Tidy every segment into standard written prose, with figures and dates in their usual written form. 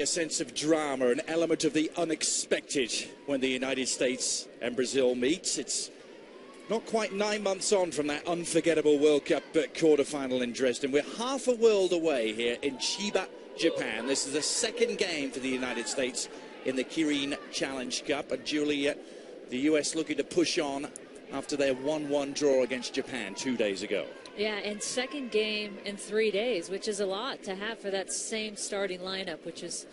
A sense of drama, an element of the unexpected when the United States and Brazil meet. It's not quite 9 months on from that unforgettable World Cup quarter-final in Dresden. We're half a world away here in Chiba, Japan. This is the second game for the United States in the Kirin Challenge Cup. And Julie, the US looking to push on after their 1-1 draw against Japan 2 days ago. Yeah, and second game in 3 days, which is a lot to have for that same starting lineup, which is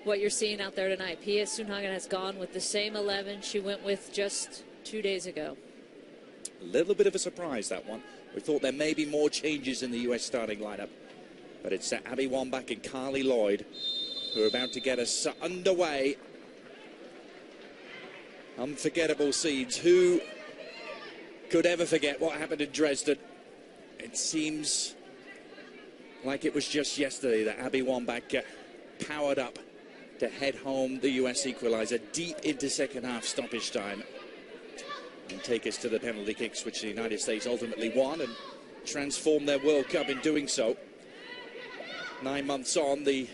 what you're seeing out there tonight. Pia Sundhagen has gone with the same 11 she went with just 2 days ago. A little bit of a surprise, that one. We thought there may be more changes in the US starting lineup. But it's Abby Wambach and Carly Lloyd who are about to get us underway. Unforgettable scenes. Who could ever forget what happened in Dresden? It seems like it was just yesterday that Abby Wambach powered up to head home the US equalizer deep into second half stoppage time and take us to the penalty kicks, which the United States ultimately won and transformed their World Cup in doing so. 9 months on, the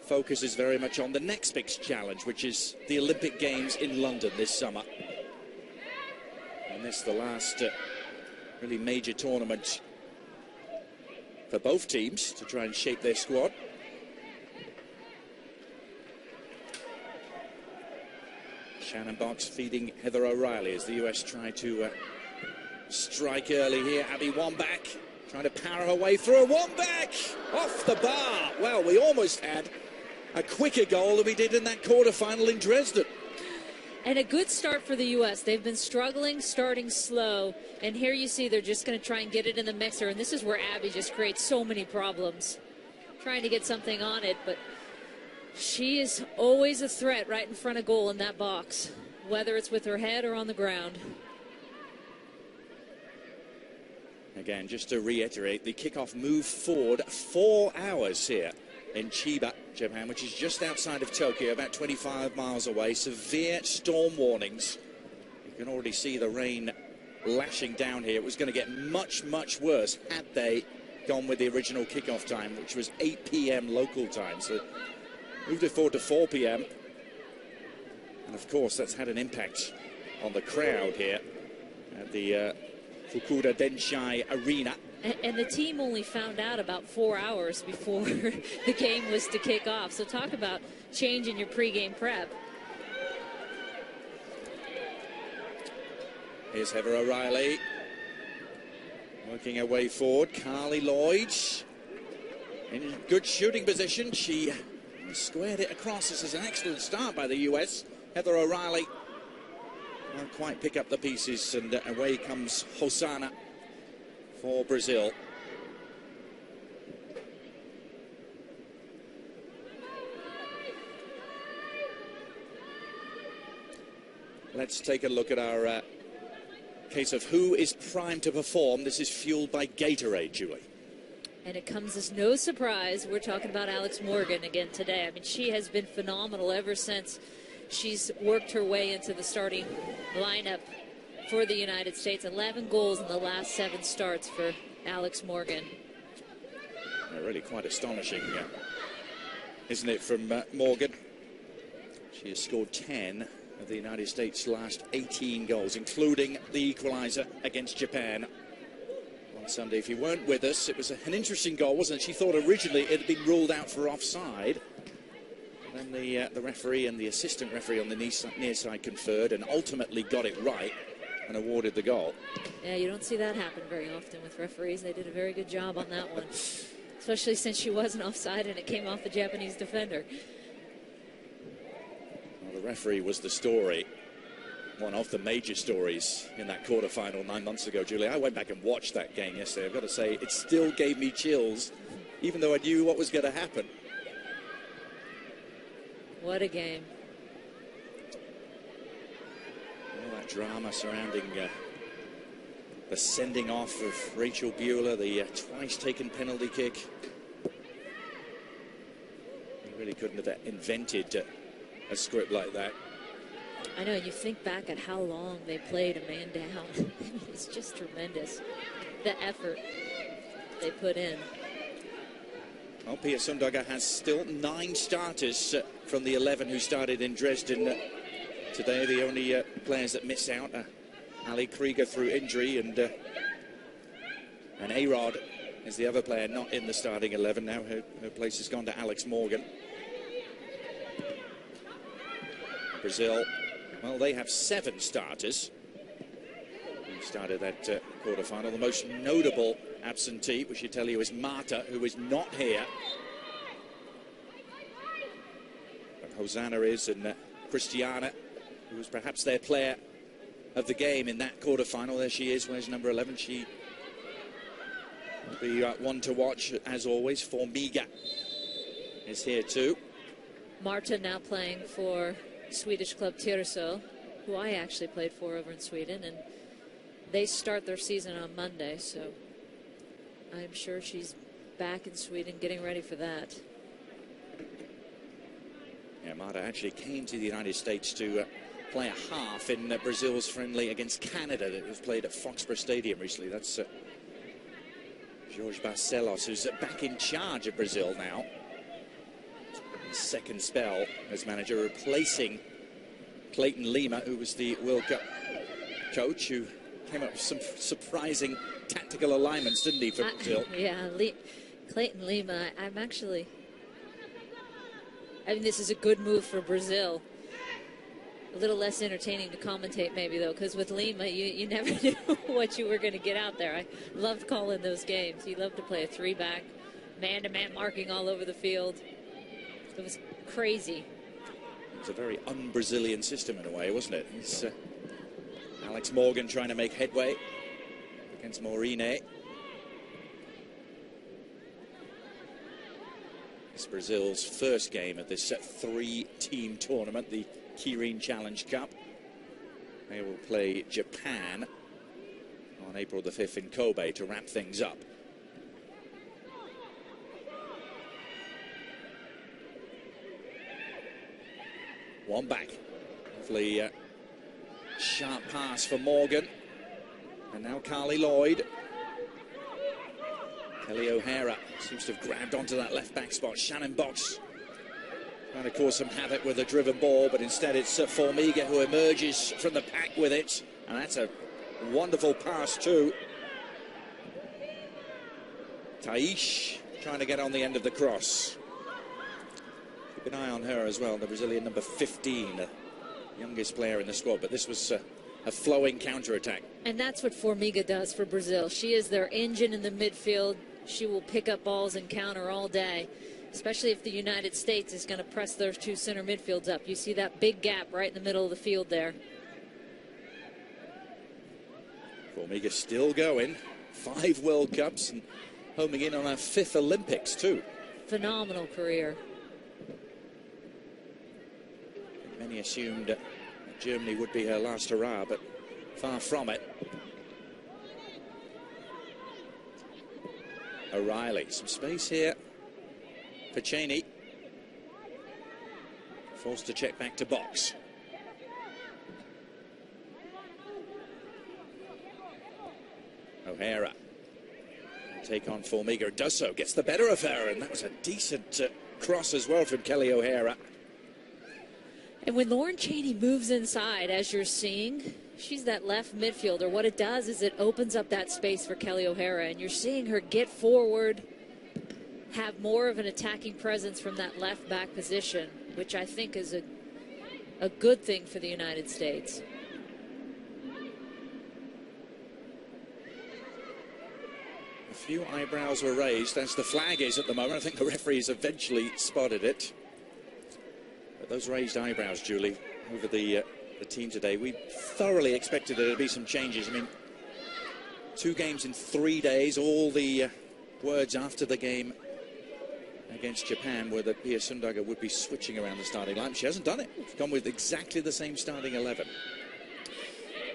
focus is very much on the next big challenge, which is the Olympic Games in London this summer. And this is the last really major tournament for both teams to try and shape their squad. Shannon Box feeding Heather O'Reilly as the US try to strike early here. Abby Wambach trying to power her way through. Wambach off the bar. Well, we almost had a quicker goal than we did in that quarterfinal in Dresden. And a good start for the U.S. They've been struggling, starting slow. And here you see they're just going to try and get it in the mixer. And this is where Abby just creates so many problems. Trying to get something on it, but she is always a threat right in front of goal in that box, whether it's with her head or on the ground. Again, just to reiterate, the kickoff moved forward 4 hours here in Chiba, Japan, which is just outside of Tokyo, about 25 miles away. Severe storm warnings. You can already see the rain lashing down here. It was going to get much, much worse had they gone with the original kickoff time, which was 8 p.m. local time. So moved it forward to 4 p.m. And of course, that's had an impact on the crowd here at the Fukuda Denshai Arena. And the team only found out about 4 hours before the game was to kick off. So talk about changing your pregame prep. Here's Heather O'Reilly working her way forward. Carly Lloyd in good shooting position. She squared it across. This is an excellent start by the US. Heather O'Reilly won't quite pick up the pieces, and away comes Hosanna for Brazil. Let's take a look at our case of who is primed to perform. This is fueled by Gatorade, Julie. And it comes as no surprise. We're talking about Alex Morgan again today. I mean, she has been phenomenal ever since she's worked her way into the starting lineup for the United States. 11 goals in the last 7 starts for Alex Morgan. Really quite astonishing, isn't it, from Morgan? She has scored 10 of the United States' last 18 goals, including the equalizer against Japan on Sunday. If you weren't with us, it was an interesting goal, wasn't it? She thought originally it had been ruled out for offside. Then the referee and the assistant referee on the near side conferred and ultimately got it right and awarded the goal. Yeah, you don't see that happen very often with referees. They did a very good job on that one, especially since she wasn't offside and it came off the Japanese defender. Well, the referee was the story, one of the major stories in that quarterfinal 9 months ago, Julie. I went back and watched that game yesterday. I've got to say, it still gave me chills, even though I knew what was going to happen. What a game. All that drama surrounding the sending off of Rachel Bueller, the twice taken penalty kick. He really couldn't have invented a script like that. I know, you think back at how long they played a man down. It's just tremendous, the effort they put in. Well, Pia Sundhage has still 9 starters from the 11 who started in Dresden today. The only players that miss out are Ali Krieger through injury, and A-Rod is the other player not in the starting 11 now. Her place has gone to Alex Morgan. Brazil, well, they have 7 starters who started that quarterfinal. The most notable absentee, we should tell you, is Marta, who is not here. But Hosanna is, and Christiana, who was perhaps their player of the game in that quarterfinal. There she is, where's number 11? She will be one to watch, as always. Formiga is here too. Marta now playing for Swedish club Tyresö, who I actually played for over in Sweden, and they start their season on Monday, so I'm sure she's back in Sweden getting ready for that. Yeah, Marta actually came to the United States to play a half in Brazil's friendly against Canada that was played at Foxborough Stadium recently. That's Jorge Barcelos, who's back in charge of Brazil now. His second spell as manager, replacing Clayton Lima, who was the World Cup coach, who came up with some surprising tactical alignments, didn't he, for Brazil? Yeah, Clayton Lima, I mean, this is a good move for Brazil. A little less entertaining to commentate maybe, though, because with Lima, you never knew what you were going to get out there. I loved calling those games. He loved to play a 3-back, man-to-man marking all over the field. It was crazy. It was a very un-Brazilian system in a way, wasn't it? It's Alex Morgan trying to make headway against Maureen. It's Brazil's first game of this 3-team tournament, the Kirin Challenge Cup. They will play Japan on April the 5th in Kobe to wrap things up. One back. Hopefully sharp pass for Morgan. And now Carly Lloyd. Kelly O'Hara seems to have grabbed onto that left back spot. Shannon Box trying to cause some havoc with a driven ball, but instead it's Formiga who emerges from the pack with it. And that's a wonderful pass too. Taish trying to get on the end of the cross. Keep an eye on her as well, the Brazilian number 15, the youngest player in the squad, but this was a flowing counter-attack. And that's what Formiga does for Brazil. She is their engine in the midfield. She will pick up balls and counter all day, especially if the United States is going to press those 2 center midfields up. You see that big gap right in the middle of the field there. Formiga still going. 5 World Cups and homing in on her 5th Olympics too. Phenomenal career. Many assumed that Germany would be her last hurrah, but far from it. O'Reilly, some space here for Cheney. Forced to check back to Box. O'Hara take on Formiga, does so, gets the better of her, and that was a decent cross as well from Kelly O'Hara. And when Lauren Cheney moves inside, as you're seeing, she's that left midfielder. What it does is it opens up that space for Kelly O'Hara, and you're seeing her get forward, have more of an attacking presence from that left back position, which I think is a good thing for the United States. A few eyebrows were raised, as the flag is at the moment. I think the referees eventually spotted it. But those raised eyebrows, Julie, over the team today, we thoroughly expected there to be some changes. I mean, 2 games in 3 days. All the words after the game against Japan were that Pia Sundhage would be switching around the starting line. She hasn't done it. She's gone with exactly the same starting 11.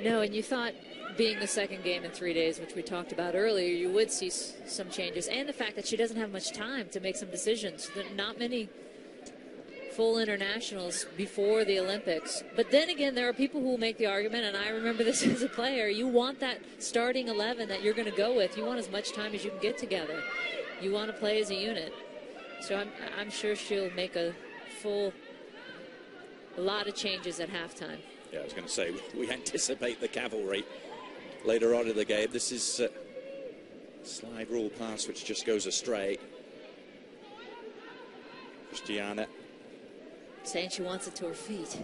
No, and you thought being the second game in 3 days, which we talked about earlier, you would see some changes. And the fact that she doesn't have much time to make some decisions. Not many full internationals before the Olympics. But then again, there are people who will make the argument, and I remember this as a player, you want that starting 11 that you're going to go with. You want as much time as you can get together. You want to play as a unit. So I'm sure she'll make a lot of changes at halftime. Yeah, I was going to say, we anticipate the cavalry later on in the game. This is slide rule pass which just goes astray. Christiana saying she wants it to her feet.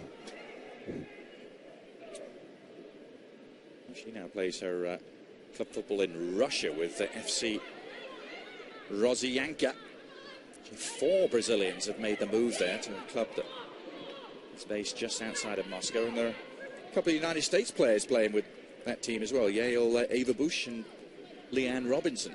She now plays her club football in Russia with the FC Rozianka. 4 Brazilians have made the move there to a club that is based just outside of Moscow, and there are a couple of United States players playing with that team as well. Yale, Ava Bush and Leanne Robinson.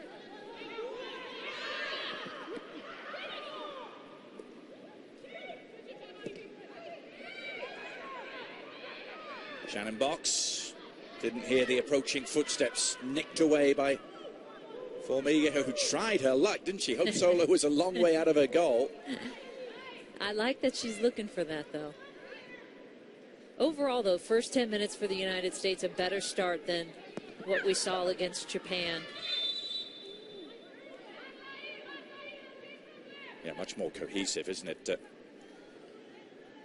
Shannon Box didn't hear the approaching footsteps, nicked away by Formiga, who tried her luck, didn't she? Hope Solo was a long way out of her goal. I like that she's looking for that, though. Overall, though, first 10 minutes for the United States, a better start than what we saw against Japan. Yeah, much more cohesive, isn't it?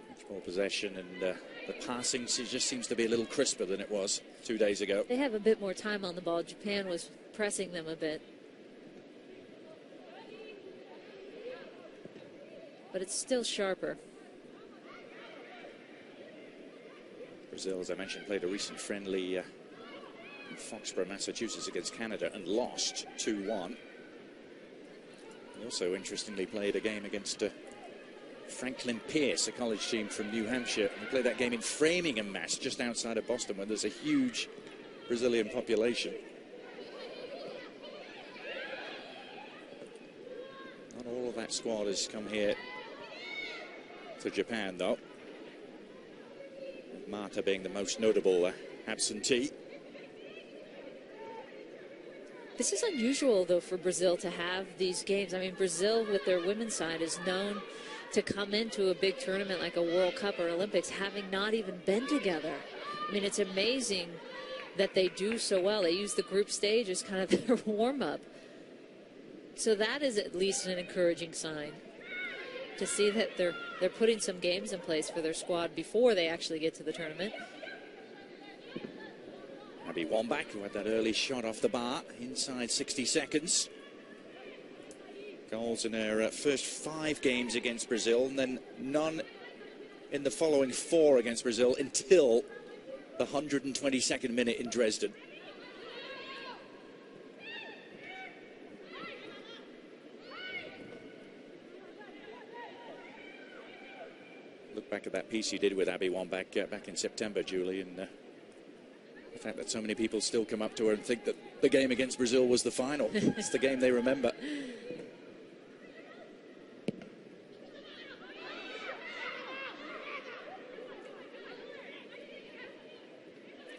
Much more possession, and the passing just seems to be a little crisper than it was 2 days ago. They have a bit more time on the ball. Japan was pressing them a bit. But it's still sharper. Brazil, as I mentioned, played a recent friendly in Foxborough, Massachusetts against Canada and lost 2-1. They also, interestingly, played a game against Franklin Pierce, a college team from New Hampshire. They played that game in Framingham, Mass, just outside of Boston, where there's a huge Brazilian population. Not all of that squad has come here to Japan, though. Marta being the most notable absentee. This is unusual, though, for Brazil to have these games. I mean, Brazil, with their women's side, is known to come into a big tournament like a World Cup or Olympics having not even been together. I mean, it's amazing that they do so well. They use the group stage as kind of their warm-up. So that is at least an encouraging sign, to see that they're putting some games in place for their squad before they actually get to the tournament. Abby Wambach, who had that early shot off the bar inside 60 seconds. Goals in her first 5 games against Brazil, and then none in the following 4 against Brazil until the 122nd minute in Dresden. Look back at that piece you did with Abby Wambach back in September, Julie, and the fact that so many people still come up to her and think that the game against Brazil was the final. It's the game they remember.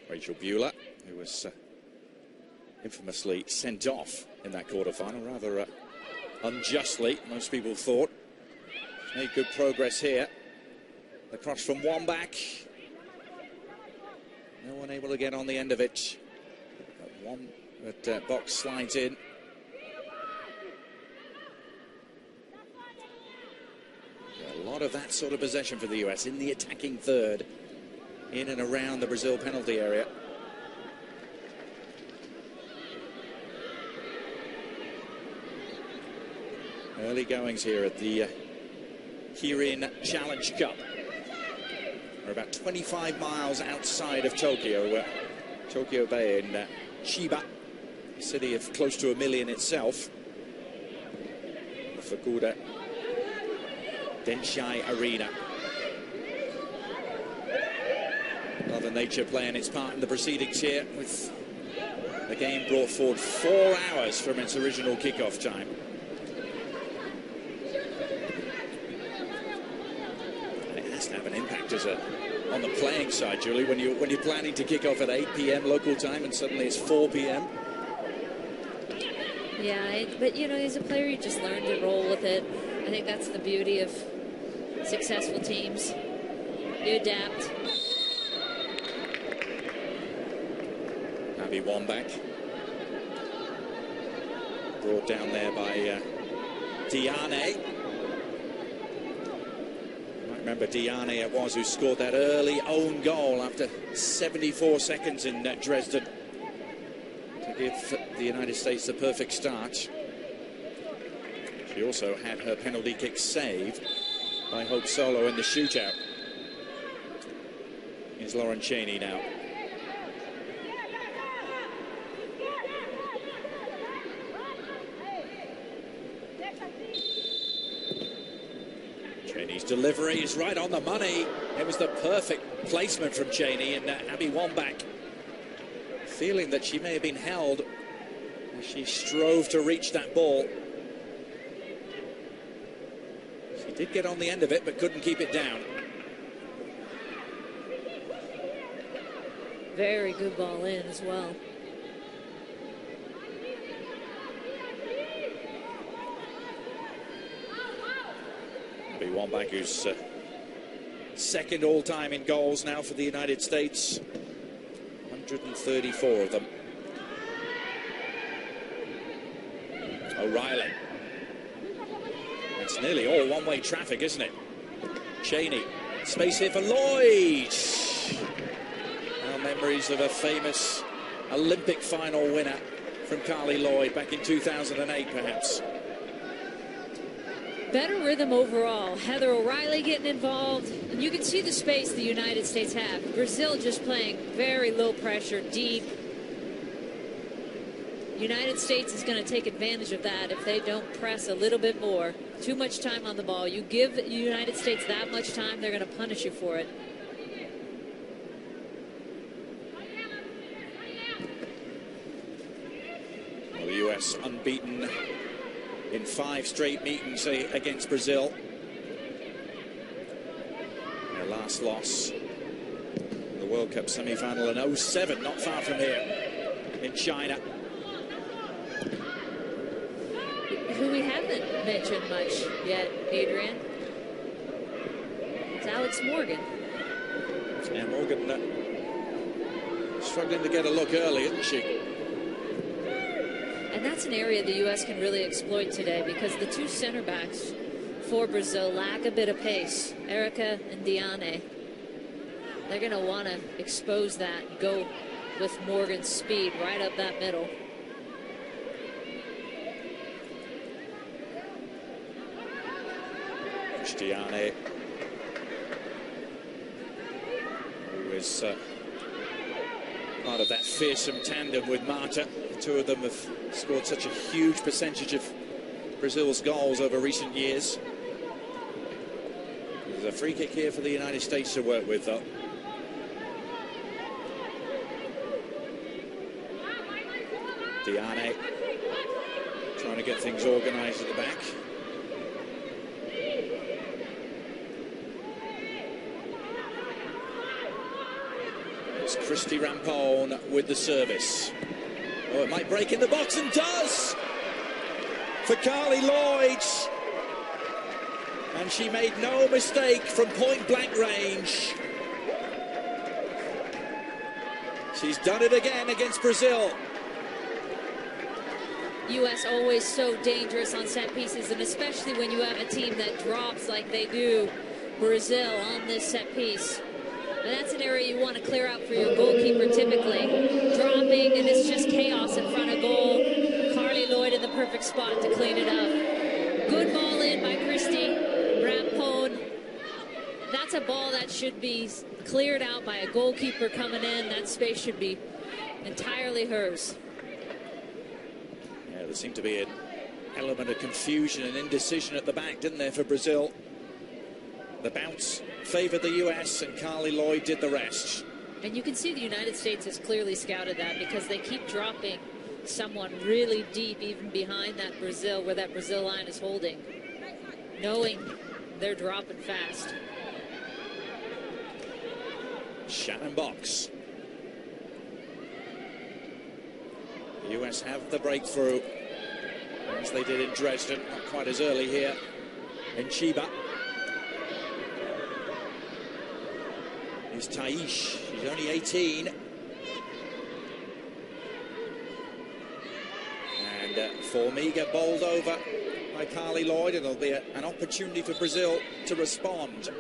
Rachel Bueller, who was infamously sent off in that quarterfinal, rather unjustly, most people thought. She's made good progress here. The cross from Wambach. No one able to get on the end of it. But Box slides in. A lot of that sort of possession for the US in the attacking third, in and around the Brazil penalty area. Early goings here at the Kirin Challenge Cup. We're about 25 miles outside of Tokyo, Tokyo Bay in Chiba, a city of close to 1 million itself. The Fukuda Denshai Arena. Mother Nature playing its part in the proceedings here, with the game brought forward 4 hours from its original kickoff time. And it has to have an impact on the playing side, Julie, when you're planning to kick off at 8 p.m. local time and suddenly it's 4 p.m. Yeah, but you know, as a player, you just learn to roll with it. I think that's the beauty of successful teams. You adapt. Abby Wambach, brought down there by Diane. Remember, Diane it was who scored that early own goal after 74 seconds in Dresden to give the United States the perfect start. She also had her penalty kick saved by Hope Solo in the shootout. Here's Lauren Cheney now. Cheney's delivery is right on the money. It was the perfect placement from Cheney, and Abby Wambach feeling that she may have been held as she strove to reach that ball. She did get on the end of it, but couldn't keep it down. Very good ball in as well. Abby Wambach, who's second all-time in goals now for the United States. 134 of them. O'Reilly. It's nearly all one-way traffic, isn't it? Cheney. Space here for Lloyd. Now memories of a famous Olympic final winner from Carly Lloyd back in 2008, perhaps. Better rhythm overall. Heather O'Reilly getting involved. And you can see the space the United States have. Brazil just playing very low pressure, deep. United States is going to take advantage of that if they don't press a little bit more. Too much time on the ball. You give the United States that much time, they're going to punish you for it. Well, the U.S. unbeaten in 5 straight meetings against Brazil. Their last loss in the World Cup semi-final in 07, not far from here in China. Who we haven't mentioned much yet, Adrian, it's Alex Morgan. Yeah, Morgan struggling to get a look early, isn't she? And that's an area the U.S. can really exploit today because the two center backs for Brazil lack a bit of pace. Erica and Diane. They're going to want to expose that and go with Morgan's speed right up that middle. Diane, who is part of that fearsome tandem with Marta. The two of them have scored such a huge percentage of Brazil's goals over recent years. There's a free kick here for the United States to work with, though. Diane trying to get things organised at the back. Christy Rampone with the service. Oh, it might break in the box, and does for Carly Lloyd. And she made no mistake from point-blank range. She's done it again against Brazil. U.S. always so dangerous on set pieces, and especially when you have a team that drops like they do, Brazil on this set piece. And that's an area you want to clear out for your goalkeeper typically. Dropping, and it's just chaos in front of goal. Carly Lloyd in the perfect spot to clean it up. Good ball in by Christy Rampone. That's a ball that should be cleared out by a goalkeeper coming in. That space should be entirely hers. Yeah, there seemed to be an element of confusion and indecision at the back, didn't there, for Brazil? The bounce favoured the U.S. and Carly Lloyd did the rest. And you can see the United States has clearly scouted that because they keep dropping someone really deep, even behind that Brazil, where that Brazil line is holding, knowing they're dropping fast. Shannon Box. The U.S. have the breakthrough, as they did in Dresden, not quite as early here in Chiba. Here's Taish, she's only 18. And Formiga bowled over by Carly Lloyd, and there'll be an opportunity for Brazil to respond.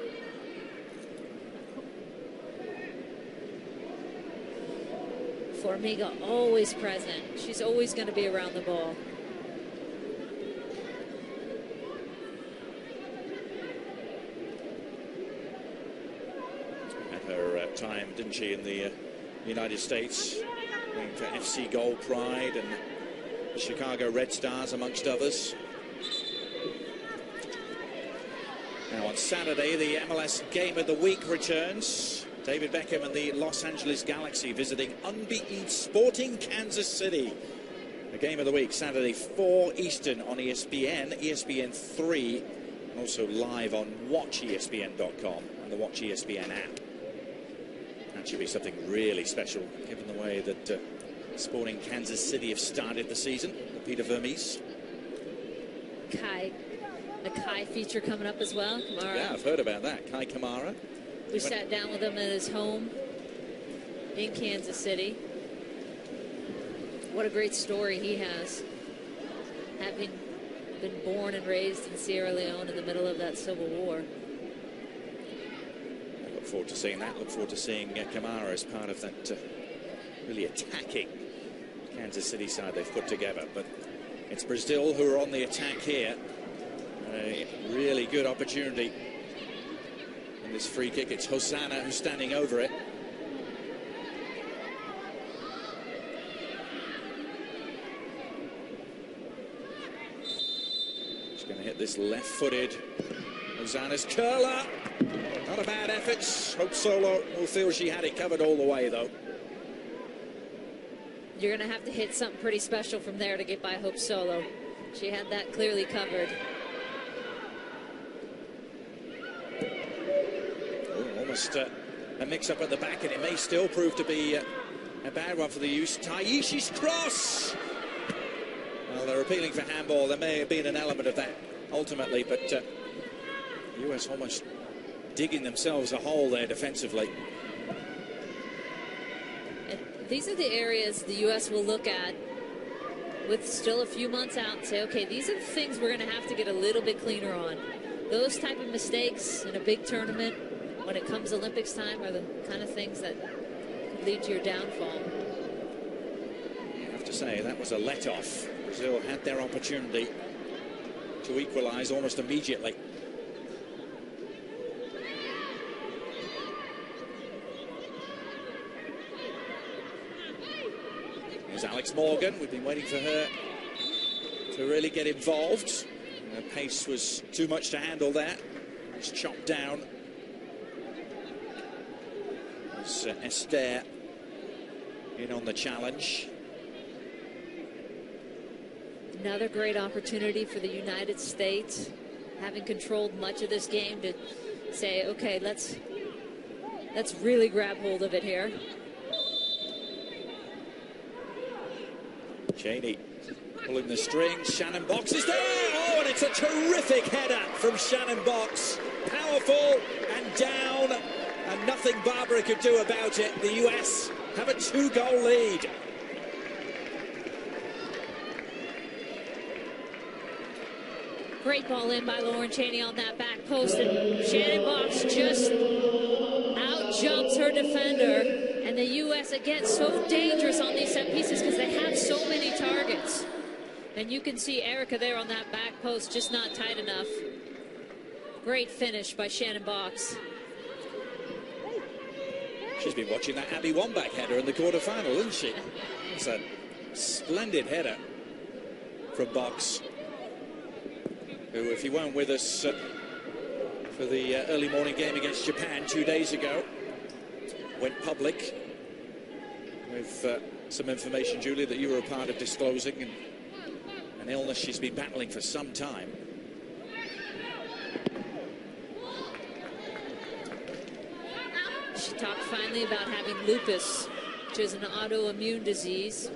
Formiga always present. She's always going to be around the ball. Had her time, didn't she, in the United States, playing for FC Gold Pride and the Chicago Red Stars, amongst others. Now on Saturday, the MLS Game of the Week returns. David Beckham and the Los Angeles Galaxy visiting unbeaten Sporting Kansas City. The Game of the Week, Saturday, 4 Eastern on ESPN, ESPN 3, and also live on WatchESPN.com and the Watch ESPN app. That should be something really special, given the way that Sporting Kansas City have started the season. Peter Vermees. A Kai feature coming up as well. Kamara. Yeah, I've heard about that. Kai Kamara. We sat down with him at his home in Kansas City. What a great story he has. Having been born and raised in Sierra Leone in the middle of that civil war. I look forward to seeing that. Look forward to seeing Kamara as part of that really attacking Kansas City side they've put together. But it's Brazil who are on the attack here. A really good opportunity in this free kick. It's Hosanna who's standing over it. He's going to hit this left-footed Hosanna's curler. Not a bad effort. Hope Solo will feel she had it covered all the way, though. You're going to have to hit something pretty special from there to get by Hope Solo. She had that clearly covered. Almost a mix-up at the back, and it may still prove to be a bad one for the use. Taishi's cross! Well, they're appealing for handball. There may have been an element of that ultimately, but the US almost digging themselves a hole there defensively. And these are the areas the US will look at with still a few months out and say, okay, these are the things we're going to have to get a little bit cleaner on. Those type of mistakes in a big tournament when it comes Olympics time are the kind of things that could lead to your downfall. You have to say, that was a let-off. Brazil had their opportunity to equalize almost immediately. Here's Alex Morgan. We've been waiting for her to really get involved. Her pace was too much to handle there. It's chopped down. It's Esther in on the challenge. Another great opportunity for the United States, having controlled much of this game, to say, okay, let's really grab hold of it here. Cheney pulling the strings. Shannon Box is there. Oh, and it's a terrific header from Shannon Box. Powerful and down, and nothing Barbara could do about it. The US have a 2-goal lead. Great ball in by Lauren Cheney on that back post, and Shannon Box just out-jumps her defender. And the U.S. again so dangerous on these set pieces because they have so many targets. And you can see Erica there on that back post, just not tight enough. Great finish by Shannon Box. She's been watching that Abby Wambach header in the quarterfinal, isn't she? It's a splendid header from Box, who, if he weren't with us for the early morning game against Japan 2 days ago, went public with some information, Julie, that you were a part of disclosing, and an illness she's been battling for some time. She talked finally about having lupus, which is an autoimmune disease.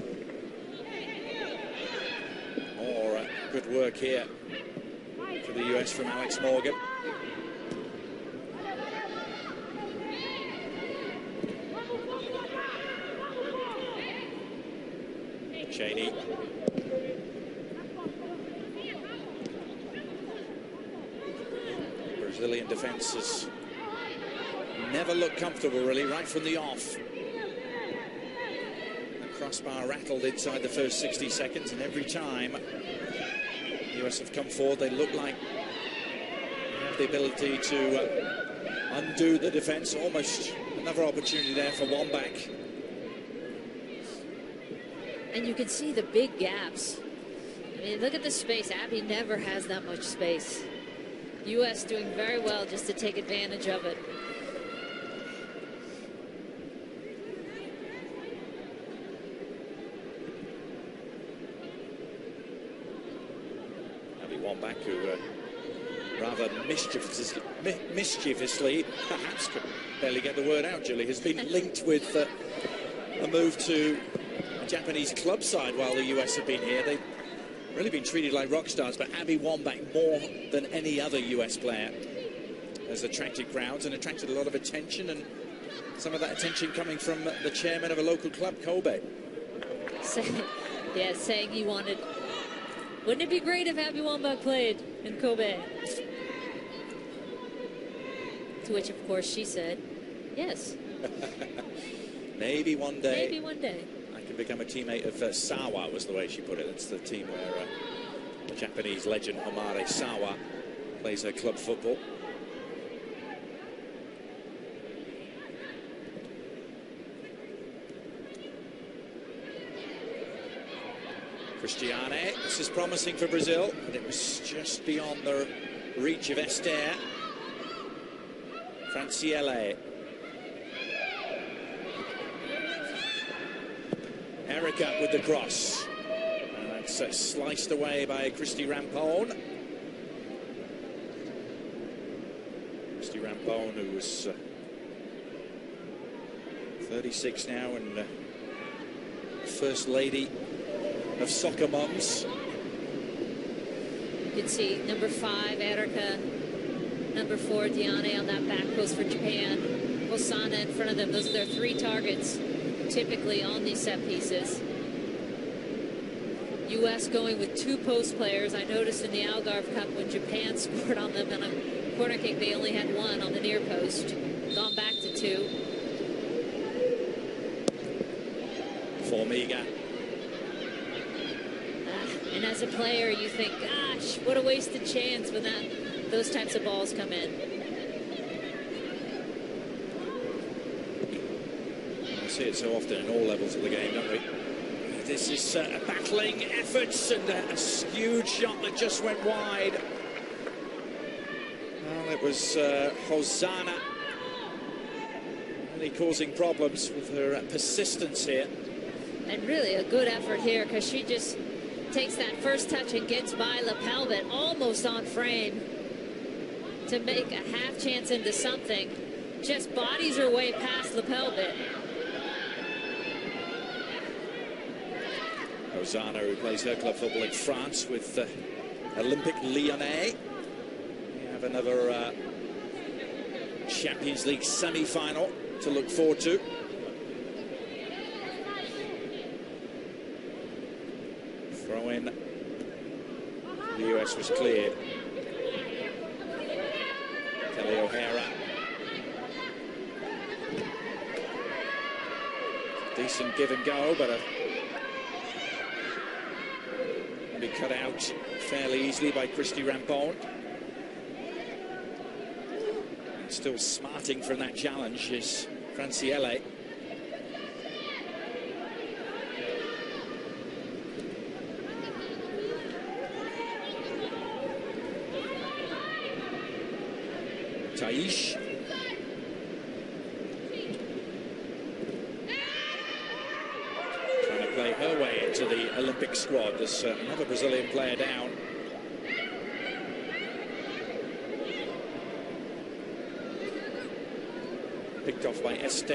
More good work here for the US from Alex Morgan. Cheney. Brazilian defense has never looked comfortable, really, right from the off. crossbar rattled inside the first 60 seconds, and every time the US have come forward, they look like they have the ability to undo the defence. Almost another opportunity there for Wambach. And you can see the big gaps. I mean, look at the space. Abby never has that much space. U.S. doing very well just to take advantage of it. Abby Wambach, who rather mischievously, perhaps could barely get the word out, Julie, has been linked with a move to a Japanese club side while the US have been here. They've really been treated like rock stars, but Abby Wambach, more than any other US player, has attracted crowds and attracted a lot of attention, and some of that attention coming from the chairman of a local club, Kobe. Yeah, saying he wanted... Wouldn't it be great if Abby Wambach played in Kobe? To which, of course, she said, yes. Maybe one day. Maybe one day. I can become a teammate of Sawa, was the way she put it. It's the team where the Japanese legend Homare Sawa plays her club football. Cristiane, this is promising for Brazil, but it was just beyond the reach of Esther. Franciele. Erica with the cross. And that's sliced away by Christy Rampone. Christy Rampone, who was 36 now and first lady of soccer mums. You can see number 5, Erica, number 4, Diane on that back post for Japan. Hosanna in front of them. Those are their 3 targets, typically on these set pieces. U.S. going with 2 post players. I noticed in the Algarve Cup when Japan scored on them on a corner kick, they only had 1 on the near post. Gone back to 2. Formiga. And as a player, you think, gosh, what a wasted chance when those types of balls come in. We see it so often in all levels of the game, don't we? This is a battling efforts and a skewed shot that just went wide. Well, it was Hosanna really causing problems with her persistence here. And really a good effort here, because she just takes that first touch and gets by Lepelbit almost on frame to make a half chance into something. Just bodies her way past Lepelbit. Hosanna, who plays her club football in France with Olympique Lyonnais. We have another Champions League semi-final to look forward to. Throw-in. The US was cleared. Kelly O'Hara. Decent give and go, but be cut out fairly easily by Christy Rampone. And still smarting from that challenge is Franciele. Taish. Trying to play her way into the Olympic squad. There's another Brazilian player down. Picked off by Esther.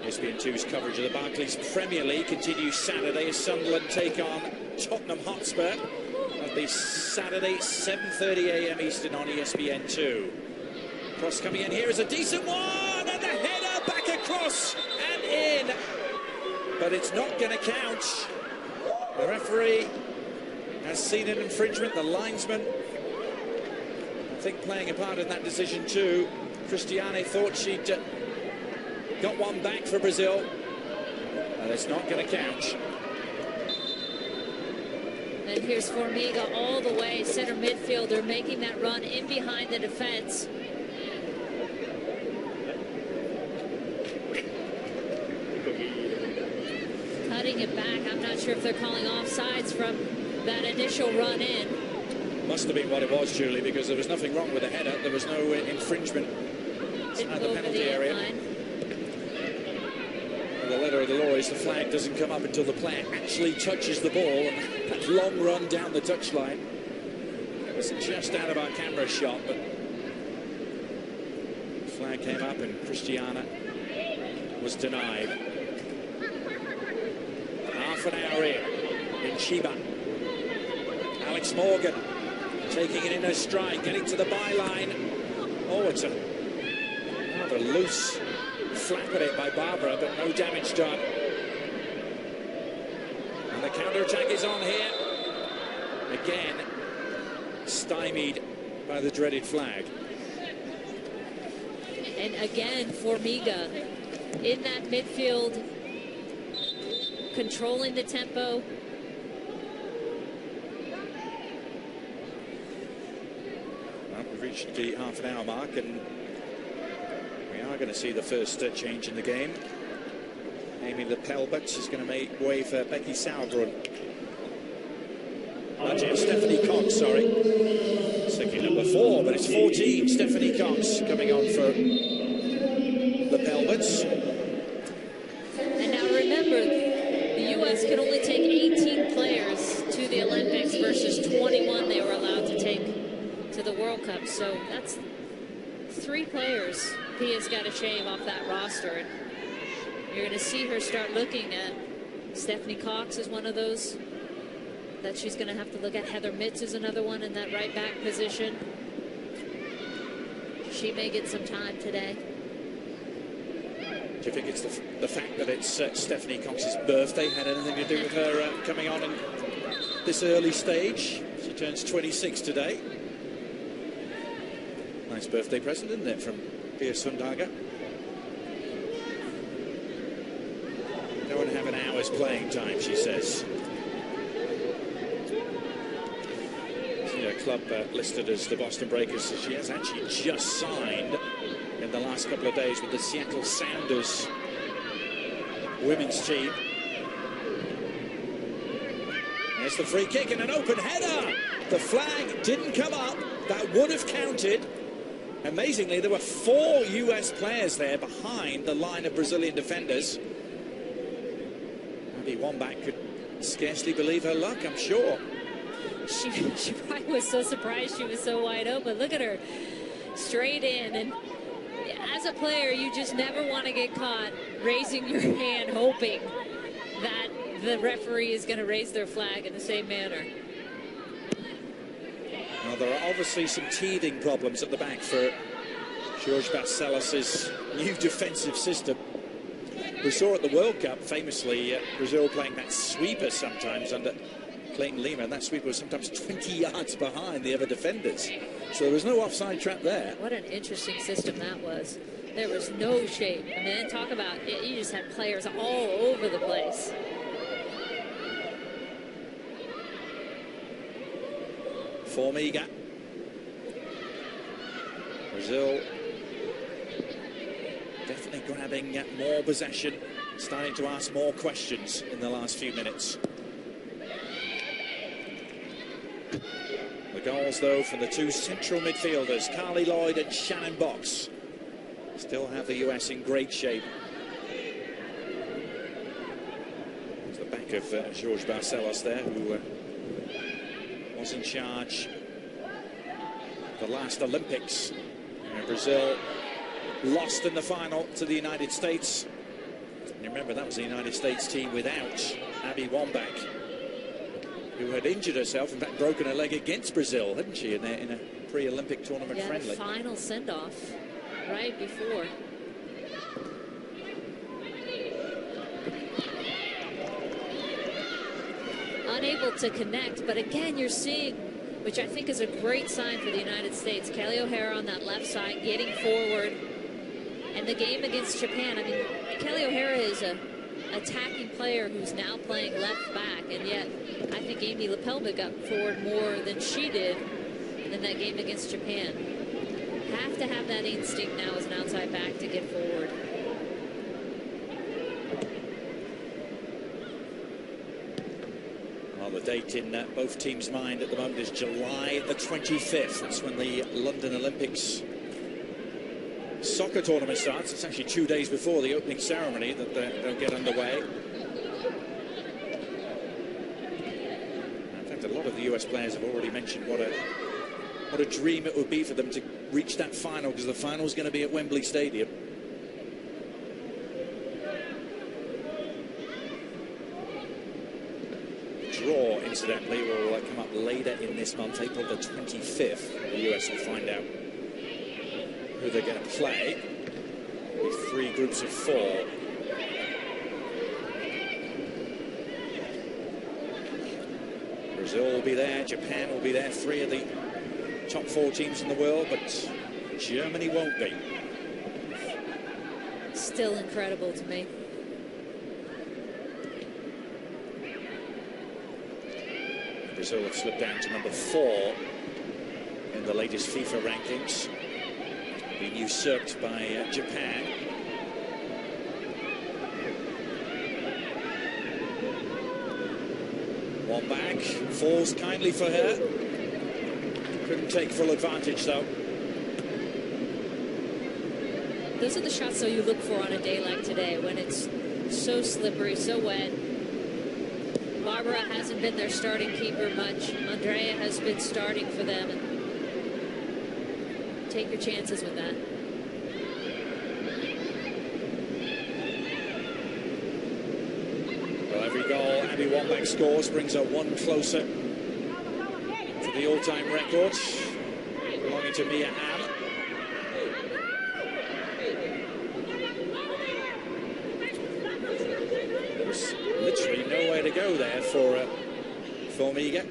ESPN2's coverage of the Barclays Premier League continues Saturday as Sunderland take on Tottenham Hotspur. That'll be Saturday, 7:30 a.m. Eastern on ESPN2. Cross coming in here is a decent one, and the header back across and in. But it's not going to count. The referee has seen an infringement. The linesman, I think, playing a part in that decision too. Cristiane thought she'd got one back for Brazil, but it's not going to count. And here's Formiga all the way, center midfielder, making that run in behind the defense. Cutting it back. I'm not sure if they're calling offsides from that initial run in. Must have been what it was, Julie, because there was nothing wrong with the header. There was no infringement at the penalty area. The letter of the law is the flag doesn't come up until the player actually touches the ball. And that long run down the touchline, it was just out of our camera shot, but the flag came up and Cristiane was denied. Half an hour in Chiba. Alex Morgan taking it in her stride, getting to the byline. Oh, it's a rather loose flap at it by Barbara, but no damage done. And the counter-attack is on here. Again, stymied by the dreaded flag. And again, Formiga in that midfield, controlling the tempo. Well, we've reached the half-an-hour mark, and we are going to see the first change in the game. Amy Lepelbert is going to make way for Becky Sauerbrunn. Stephanie Cox, sorry. Second number 4, but it's 14. Stephanie Cox coming on for Lepelbert. And now remember, the U.S. can only take 18 players to the Olympics versus 21 they were allowed to take to the World Cup. So that's 3 players Pia's got to shave off that roster. And you're going to see her start looking at Stephanie Cox as one of those that she's going to have to look at. Heather Mitz is another one in that right back position. She may get some time today. Do you think it's the fact that it's Stephanie Cox's birthday had anything to do with her coming on in this early stage? She turns 26 today. Nice birthday present, isn't it, from Pia Sundhage? Don't want to have an hour's playing time, she says. A club listed as the Boston Breakers, so she has actually just signed in the last couple of days with the Seattle Sounders women's team. There's the free kick and an open header. The flag didn't come up. That would have counted. Amazingly, there were 4 US players there behind the line of Brazilian defenders. Abby Wambach could scarcely believe her luck, I'm sure. She probably was so surprised she was so wide open. Look at her, straight in. And as a player, you just never want to get caught raising your hand hoping that the referee is going to raise their flag in the same manner. Well, there are obviously some teething problems at the back for Jorge Barcelos' new defensive system. We saw at the World Cup, famously, Brazil playing that sweeper sometimes under Clayton Lima, and that sweeper was sometimes 20 yards behind the other defenders. So there was no offside trap there. What an interesting system that was. There was no shape. And then talk about it, you just had players all over the place. Formiga. Brazil definitely grabbing more possession, starting to ask more questions in the last few minutes. The goals, though, from the 2 central midfielders, Carly Lloyd and Shannon Box, still have the US in great shape. It's the back of Jorge Barcelos there, who was in charge the last Olympics. Brazil lost in the final to the United States. And remember, that was the United States team without Abby Wambach, who had injured herself, in fact broken her leg against Brazil, hadn't she, in a pre-Olympic tournament friendly. The final send-off right before. unable to connect. But again, you're seeing, which I think is a great sign for the United States, Kelly O'Hara on that left side getting forward. And the game against Japan, I mean, Kelly O'Hara is a attacking player who's now playing left back, and yet I think Amy Lepelma got forward more than she did in that game against Japan. Have to have that instinct now as an outside back to get forward. Well, the date in both teams' mind at the moment is July the 25th. That's when the London Olympics soccer tournament starts. It's actually 2 days before the opening ceremony that they'll get underway. In fact, a lot of the US players have already mentioned what a dream it would be for them to reach that final, because the final is going to be at Wembley Stadium. Draw, incidentally, will come up later in this month, April the 25th. The US will find out who they're going to play with 3 groups of 4. Brazil will be there, Japan will be there, 3 of the top 4 teams in the world, but Germany won't be. Still incredible to me. Brazil have slipped down to number 4 in the latest FIFA rankings, being usurped by Japan. One back, falls kindly for her. Couldn't take full advantage though. Those are the shots, though, you look for on a day like today when it's so slippery, so wet. Barbara hasn't been their starting keeper much. Andrea has been starting for them. And take your chances with that. Well, every goal Abby Wambach scores brings her one closer to the all-time record belonging to Mia Hamm. There's literally nowhere to go there for Formiga.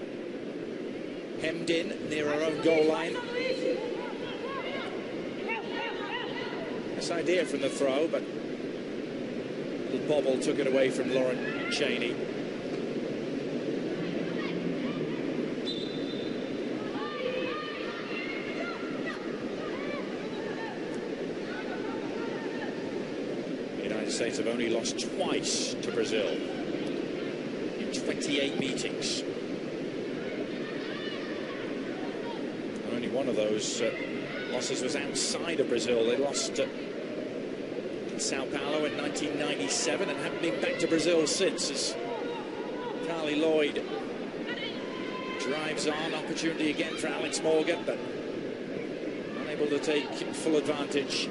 Hemmed in near her own goal line. Nice idea from the throw, but little bobble took it away from Lauren Cheney. The United States have only lost twice to Brazil in 28 meetings. And only one of those losses was outside of Brazil. They lost Sao Paulo in 1997 and haven't been back to Brazil since, as Carly Lloyd drives on. Opportunity again for Alex Morgan, but unable to take full advantage.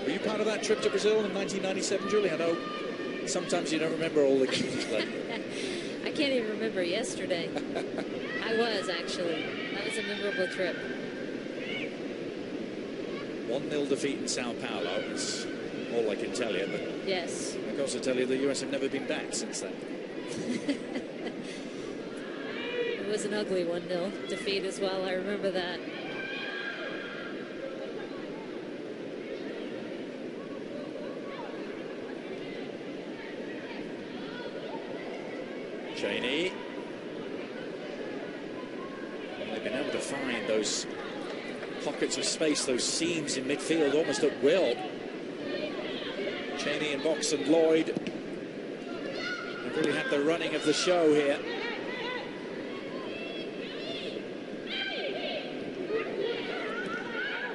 Were you part of that trip to Brazil in 1997, Julie? I know sometimes you don't remember all the games played. I can't even remember yesterday. I was, actually. That was a memorable trip. 1-0 defeat in Sao Paulo. It's all I can tell you. But yes. I can also tell you the US have never been back since then. It was an ugly 1-0 defeat as well. I remember that. Cheney. Well, they've been able to find those pockets of space, those seams in midfield almost at will. Cheney and Box and Lloyd have really had the running of the show here.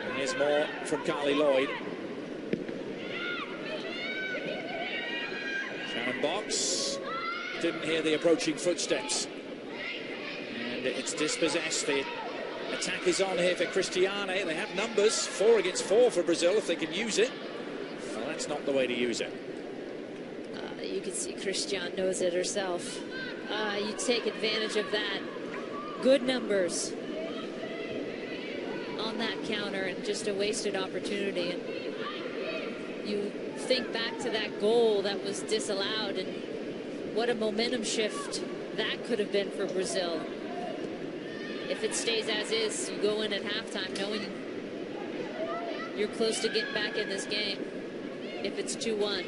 And here's more from Carly Lloyd. Shannon Box. Didn't hear the approaching footsteps. And it's dispossessed. The attack is on here for Cristiane. They have numbers, 4 against 4 for Brazil if they can use it. Well, that's not the way to use it. You can see Cristiane knows it herself. You take advantage of that. Good numbers on on that counter and just a wasted opportunity. And you think back to that goal that was disallowed and what a momentum shift that could have been for Brazil. If it stays as is, you go in at halftime knowing you're close to getting back in this game. If it's 2-1.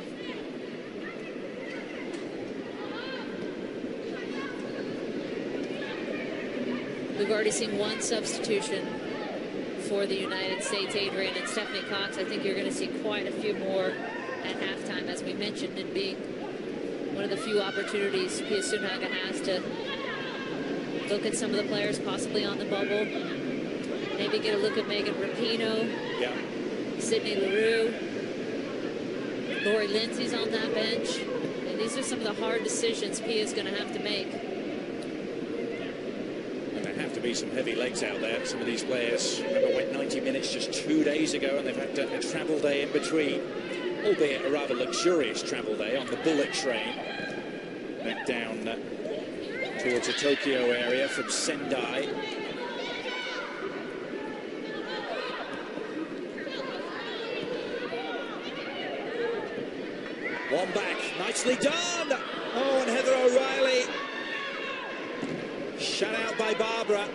We've already seen one substitution for the United States, Adrian and Stephanie Cox. I think you're going to see quite a few more at halftime, as we mentioned, it being one of the few opportunities Pia Sundhage has to look at some of the players possibly on the bubble. Maybe get a look at Megan Rapinoe, Sydney Leroux, Lori Lindsay's on that bench. And these are some of the hard decisions Pia's going to have to make. Have to be some heavy legs out there. Some of these players, remember, went 90 minutes just 2 days ago, and they've had a travel day in between, albeit a rather luxurious travel day on the bullet train back down towards the Tokyo area from Sendai. One back, nicely done. Oh, and Heather O'Reilly shut out by Barbara.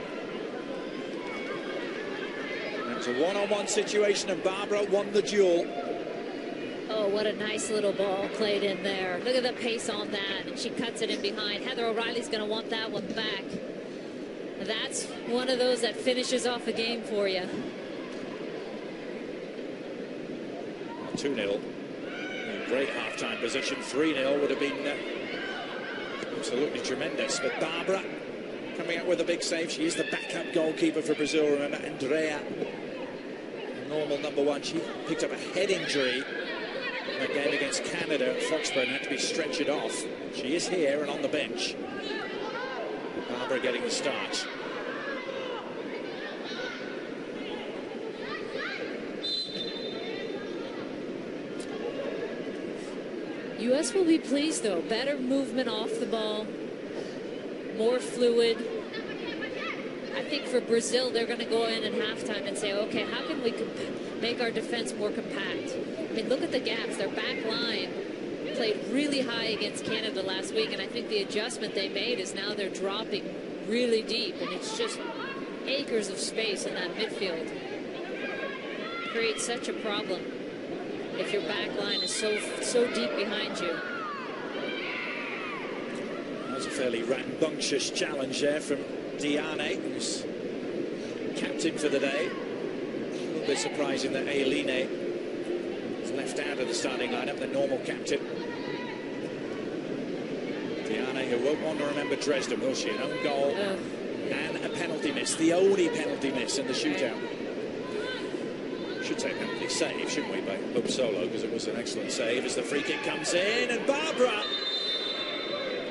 That's a one-on-one situation, and Barbara won the duel. Oh, what a nice little ball played in there. Look at the pace on that, and she cuts it in behind. Heather O'Reilly's going to want that one back. That's one of those that finishes off a game for you. 2-0. Great half-time position. 3-0 would have been absolutely tremendous. But Barbara coming out with a big save. She is the backup goalkeeper for Brazil. Remember, Andrea, normal #1. She picked up a head injury in a game against Canada at Foxborough and had to be stretchered off. She is here and on the bench. Barbara getting the start. U.S. will be pleased, though. Better movement off the ball. More fluid. I think for Brazil, they're going to go in at halftime and say, okay, how can we make our defense more compact? I mean, look at the gaps. Their back line played really high against Canada last week, and I think the adjustment they made is now they're dropping really deep, and it's just acres of space in that midfield. Creates such a problem if your back line is so deep behind you. That was a fairly rambunctious challenge there from Diane, who's captain for the day. A little bit surprising that Aileen was left out of the starting lineup, the normal captain. Diane, who won't want to remember Dresden, will she? An own goal and a penalty miss, the only penalty miss in the shootout. Should say penalty save, shouldn't we, by Hope Solo, because it was an excellent save as the free kick comes in, and Barbara,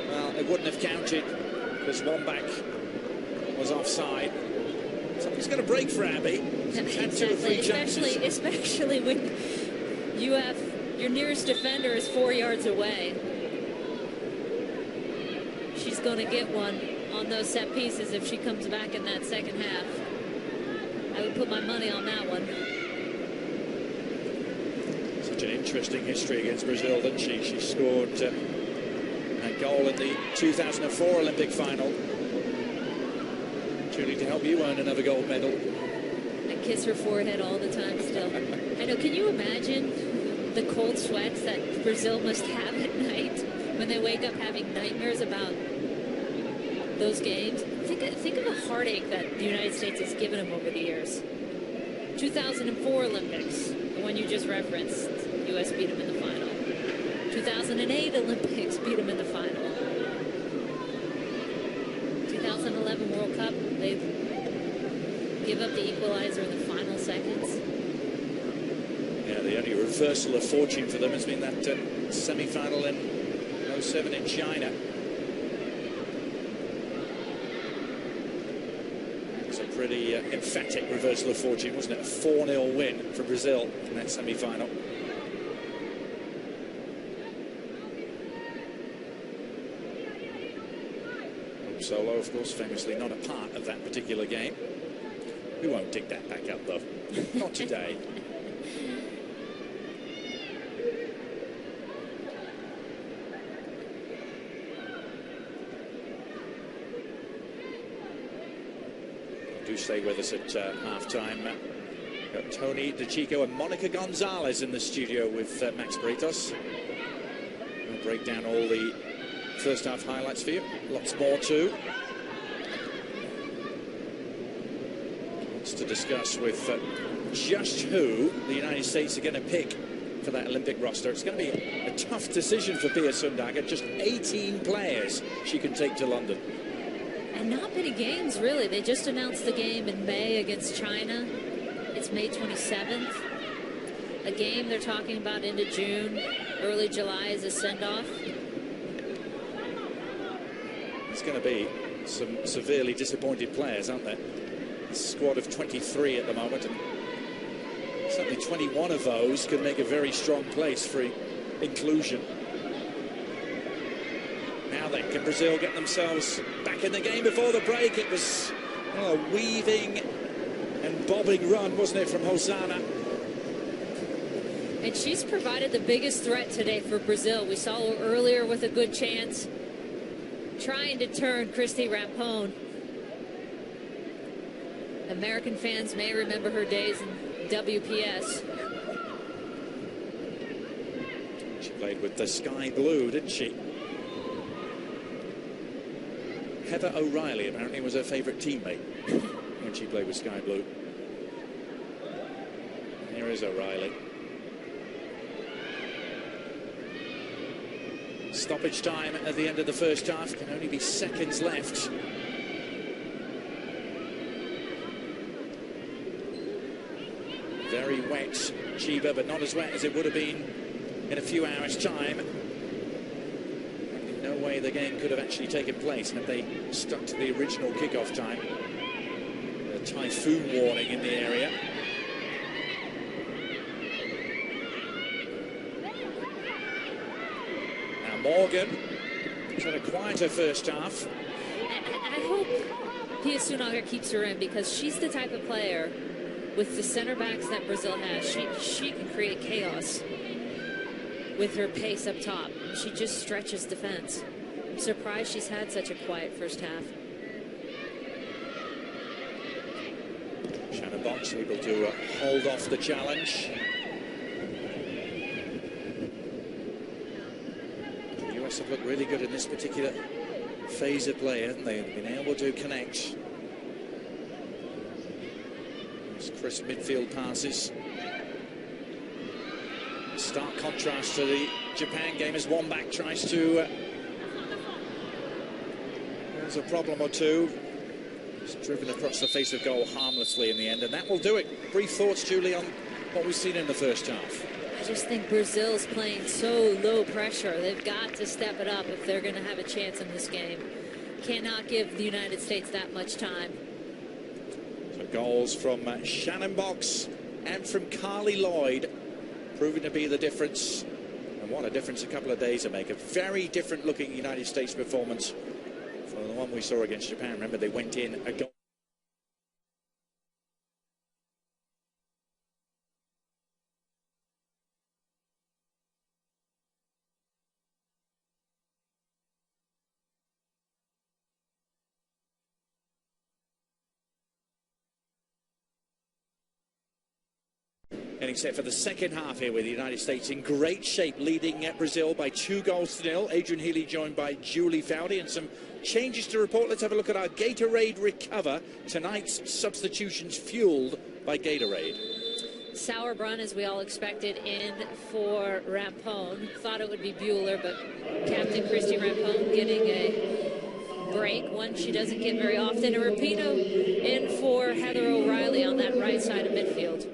well, it wouldn't have counted because one back was offside. Something's going to break for Abby. Exactly, especially when you have your nearest defender is 4 yards away. She's going to get one on those set pieces if she comes back in that second half. I would put my money on that one. Such an interesting history against Brazil, didn't she? She scored a goal in the 2004 Olympic final. Truly to help you earn another gold medal. I kiss her forehead all the time still. I know, can you imagine the cold sweats that Brazil must have at night when they wake up having nightmares about those games? Think of the heartache that the United States has given them over the years. 2004 Olympics, the one you just referenced, U.S. beat them in the final. 2008 Olympics beat them in the final. 2011 World Cup, they give up the equalizer in the final seconds. Yeah, the only reversal of fortune for them has been that semi-final in 07 in China. It's a pretty emphatic reversal of fortune, wasn't it? A 4-0 win for Brazil in that semi-final. Solo, of course, famously not a part of that particular game. We won't dig that back up, though. Not today. Do stay with us at half-time. Got Tony DeChico and Monica Gonzalez in the studio with Max Britos. We'll break down all the first half highlights for you. Lots more too. Lots to discuss with just who the United States are going to pick for that Olympic roster. It's going to be a tough decision for Pia Sundhage. Just 18 players she can take to London. And not many games, really. They just announced the game in May against China. It's May 27th. A game they're talking about into June. Early July is a send-off. There's going to be some severely disappointed players, aren't there? A squad of 23 at the moment. And certainly 21 of those could make a very strong place for inclusion. Now then, can Brazil get themselves back in the game before the break? It was a weaving and bobbing run, wasn't it, from Hosanna? And she's provided the biggest threat today for Brazil. We saw her earlier with a good chance, trying to turn Christy Rampone. American fans may remember her days in WPS. She played with the Sky Blue, didn't she? Heather O'Reilly apparently was her favourite teammate when she played with Sky Blue. Here is O'Reilly. Stoppage time at the end of the first half. Can only be seconds left. Very wet, Chiba, but not as wet as it would have been in a few hours' time. In no way the game could have actually taken place had they stuck to the original kickoff time. A typhoon warning in the area. Now Morgan has had a quieter first half. I hope Pia Sundhage keeps her in, because she's the type of player, with the center backs that Brazil has, she can create chaos with her pace up top. She just stretches defense. I'm surprised she's had such a quiet first half. Shannon Box able to hold off the challenge. The US have looked really good in this particular phase of play, haven't they? They've been able to connect. Crisp midfield passes. Stark contrast to the Japan game as Wambach tries to there's a problem or two. Just driven across the face of goal harmlessly in the end, and that will do it. Brief thoughts, Julie, on what we've seen in the first half. I just think Brazil's playing so low pressure. They've got to step it up if they're going to have a chance in this game. Cannot give the United States that much time. So goals from Shannon Box and from Carly Lloyd, proving to be the difference. And what a difference a couple of days will make. A very different looking United States performance from the one we saw against Japan. Remember, they went in a goal. Getting set for the second half here with the United States in great shape, leading Brazil by 2-0. Adrian Healy joined by Julie Foudy, and some changes to report. Let's have a look at our Gatorade Recover. Tonight's substitutions fueled by Gatorade. Sauerbrunn, as we all expected, in for Rampone. Thought it would be Bueller, but Captain Christy Rampone getting a break, one she doesn't get very often. And Rapinoe in for Heather O'Reilly on that right side of midfield.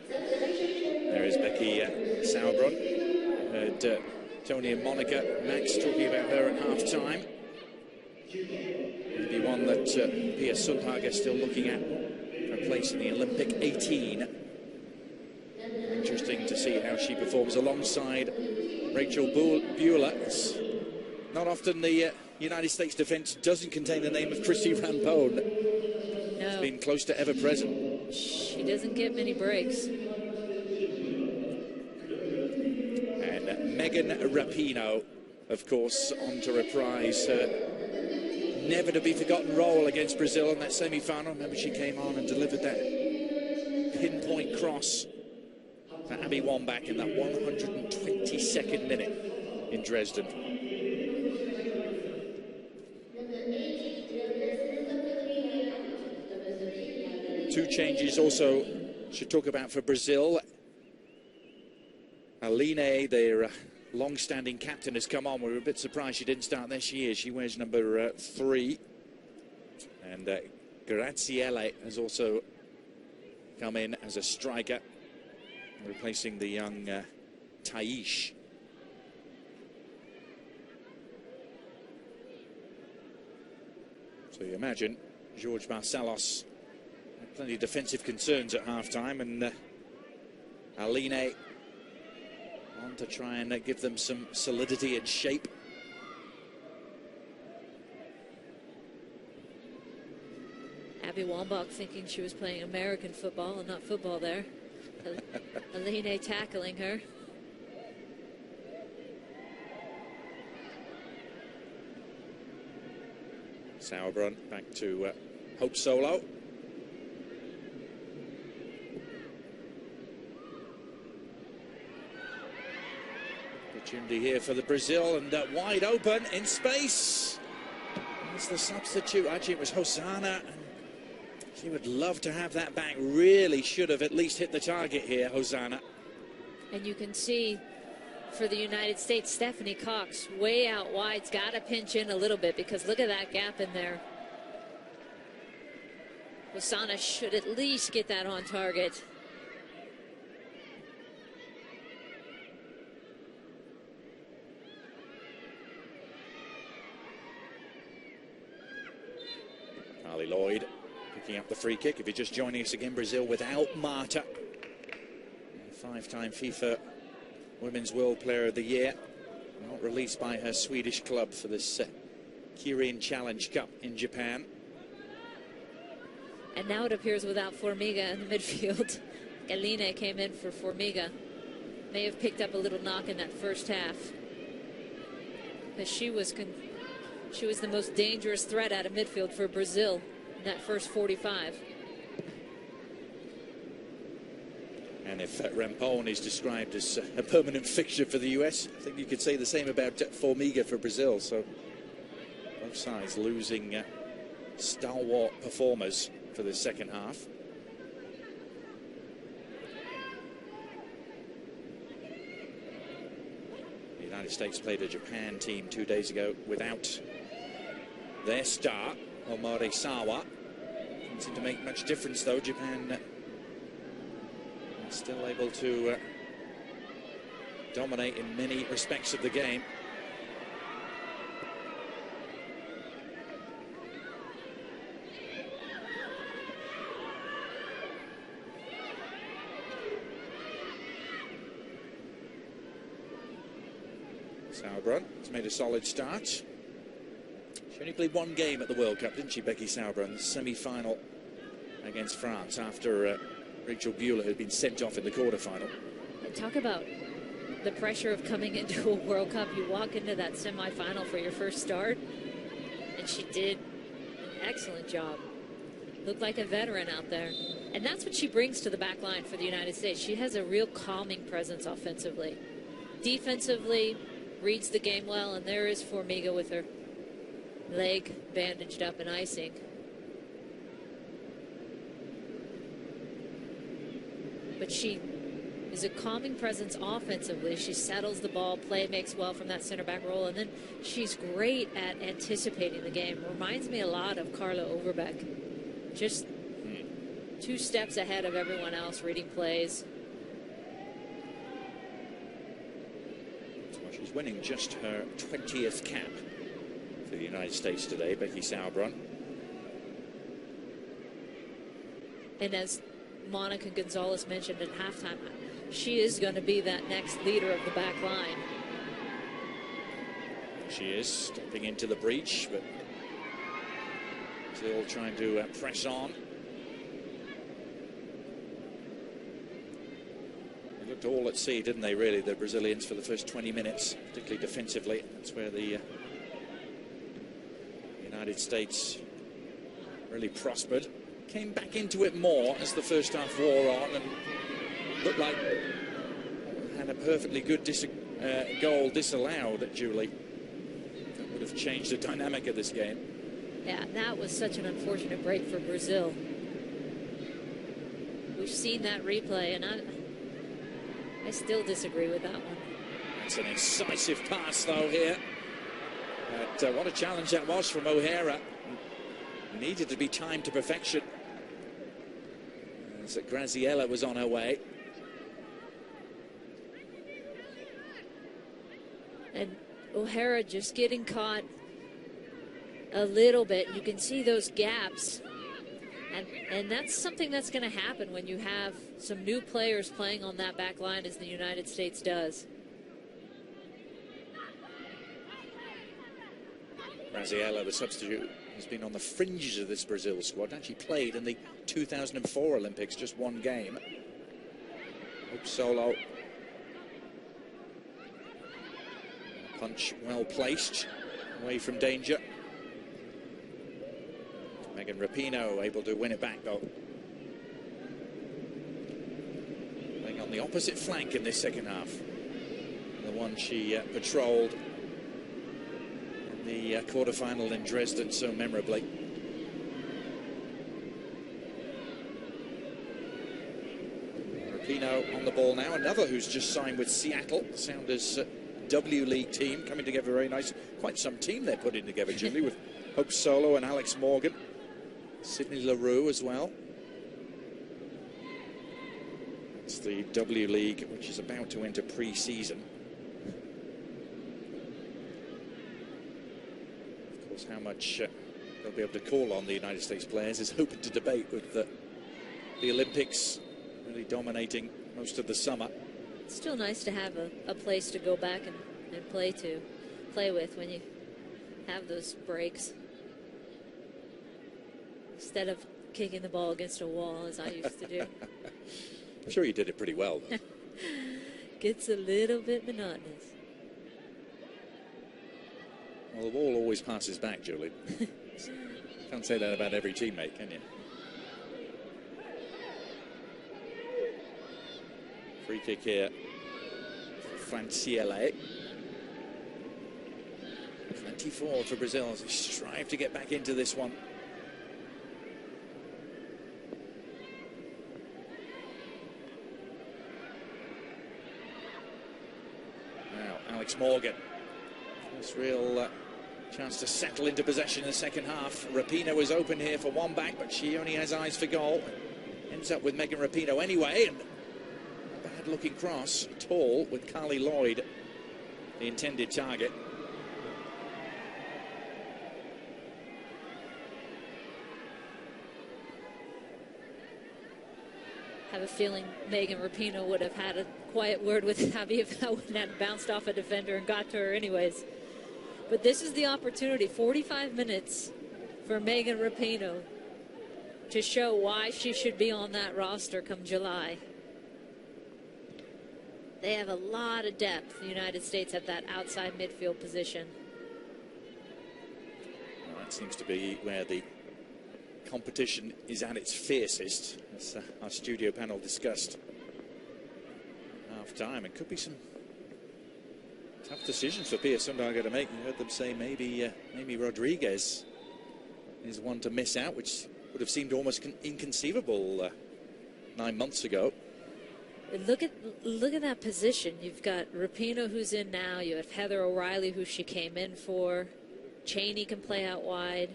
There is Becky Sauerbrunn. Heard Tony and Monica Max talking about her at half-time. Maybe one that Pia Sundhage is still looking at for a place in the Olympic 18. Interesting to see how she performs alongside Rachel Bueller. It's not often the United States defence doesn't contain the name of Christy Rampone. It's been close to ever present. She doesn't get many breaks. And Megan Rapinoe, of course, on to reprise her never-to-be-forgotten role against Brazil in that semi-final. Remember, she came on and delivered that pinpoint cross for Abby Wambach in that 122nd minute in Dresden. Two changes also should talk about for Brazil. Aline, their long-standing captain, has come on. We were a bit surprised she didn't start. There she is. She wears number 3. And Graziele has also come in as a striker, replacing the young Taish. So you imagine Jorge Barcelos had plenty of defensive concerns at half-time, and Aline on to try and give them some solidity and shape. Abby Wambach thinking she was playing American football and not football there. Aline tackling her. Sauerbrunn back to Hope Solo. Opportunity here for the Brazil, and wide open in space. There's the substitute. Actually, it was Hosanna. And she would love to have that back. Really should have at least hit the target here, Hosanna. And you can see for the United States, Stephanie Cox way out wide's got to pinch in a little bit, because look at that gap in there. Hosanna should at least get that on target. Carly Lloyd picking up the free kick. If you're just joining us again, Brazil without Marta, 5-time FIFA Women's World Player of the Year, not released by her Swedish club for this Kirin Challenge Cup in Japan. And now it appears without Formiga in the midfield. Aline came in for Formiga. May have picked up a little knock in that first half, because she was the most dangerous threat out of midfield for Brazil in that first 45. And if Rampone is described as a permanent fixture for the US, I think you could say the same about Formiga for Brazil. So both sides losing stalwart performers for the second half. The United States played a Japan team 2 days ago without their star, Omari Sawa. Didn't seem to make much difference, though. Japan still able to dominate in many respects of the game. Sauerbrunn has made a solid start. She only played one game at the World Cup, didn't she, Becky Sauerbrunn? The semi-final against France after Rachel Bueller had been sent off in the quarter-final. Talk about the pressure of coming into a World Cup. You walk into that semi-final for your first start, and she did an excellent job. Looked like a veteran out there. And that's what she brings to the back line for the United States. She has a real calming presence offensively. Defensively, reads the game well, and there is Formiga with her leg bandaged up and icing. But she is a calming presence offensively. She settles the ball, play makes well from that center back role, and then she's great at anticipating the game. Reminds me a lot of Carla Overbeck. Just 2 steps ahead of everyone else, reading plays. Well, she's winning just her 20th cap for the United States today, Becky Sauerbrunn. And as Monica Gonzalez mentioned at halftime, she is going to be that next leader of the back line. She is stepping into the breach, but still trying to press on. looked all at sea, didn't they, really, the Brazilians, for the first 20 minutes, particularly defensively. That's where the United States really prospered. Came back into it more as the first half wore on and looked like had a perfectly good goal disallowed, Julie. That would have changed the dynamic of this game. Yeah, that was such an unfortunate break for Brazil. We've seen that replay, and I still disagree with that one. It's an incisive pass, though, here. But what a challenge that was from O'Hara. Needed to be timed to perfection. As Graziella was on her way. And O'Hara just getting caught a little bit. You can see those gaps. And that's something that's going to happen when you have some new players playing on that back line, as the United States does. Graziella, the substitute, has been on the fringes of this Brazil squad. Actually played in the 2004 Olympics, just one game. Hope Solo. Punch well placed, away from danger. Megan Rapinoe able to win it back, though. Playing on the opposite flank in this second half. The one she patrolled in the quarter-final in Dresden so memorably. Rapinoe on the ball now. Another who's just signed with Seattle. Sounders W League team coming together very nice. Quite some team they're putting together, Julie, with Hope Solo and Alex Morgan. Sydney LaRue as well. It's the W League, which is about to enter pre-season. Of course, how much they'll be able to call on the United States players is open to debate, with the Olympics really dominating most of the summer. It's still nice to have a place to go back and play with when you have those breaks. Instead of kicking the ball against a wall, as I used to do. I'm sure you did it pretty well, though. Gets a little bit monotonous. Well, the ball always passes back, Julie. Can't say that about every teammate, can you? Free kick here for Franciele. 24 for Brazil as they strive to get back into this one. Alex Morgan, first real chance to settle into possession in the second half. Rapinoe was open here for one back, but she only has eyes for goal. Ends up with Megan Rapinoe anyway, and a bad looking cross, tall, with Carly Lloyd, the intended target. I have a feeling Megan Rapinoe would have had a quiet word with Abby if that wouldn't have bounced off a defender and got to her anyways. But this is the opportunity, 45 minutes for Megan Rapinoe to show why she should be on that roster come July. They have a lot of depth, the United States, at that outside midfield position. Well, that seems to be where the competition is at its fiercest, as our studio panel discussed half time. It could be some tough decisions for Pia Sundhage to make. You heard them say maybe Rodriguez is one to miss out, which would have seemed almost inconceivable 9 months ago. Look at that position. You've got Rapinoe, who's in now. You have Heather O'Reilly, who she came in for. Cheney can play out wide.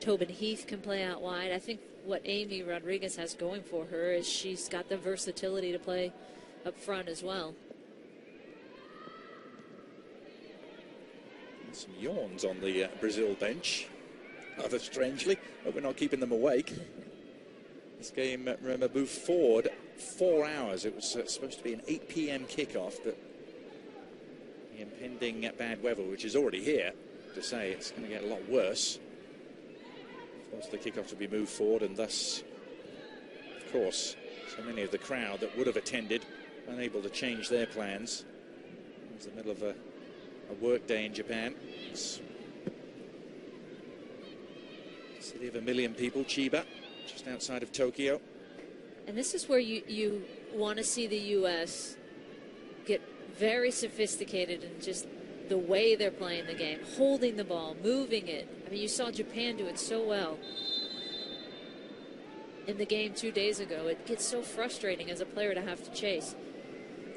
Tobin Heath can play out wide. I think what Amy Rodriguez has going for her is she's got the versatility to play up front as well. Some yawns on the Brazil bench, rather strangely, but we're not keeping them awake. This game, remember, moved forward 4 hours. It was supposed to be an 8 p.m. kickoff, but the impending bad weather, which is already here, to say it's going to get a lot worse, forced the kickoff to be moved forward, and thus, of course, So many of the crowd that would have attended unable to change their plans. It was the middle of a work day in Japan. It's a city of 1 million people, Chiba, just outside of Tokyo. And this is where you want to see the U.S. get very sophisticated in just the way they're playing the game, holding the ball, moving it. I mean, you saw Japan do it so well in the game 2 days ago. It gets so frustrating as a player to have to chase.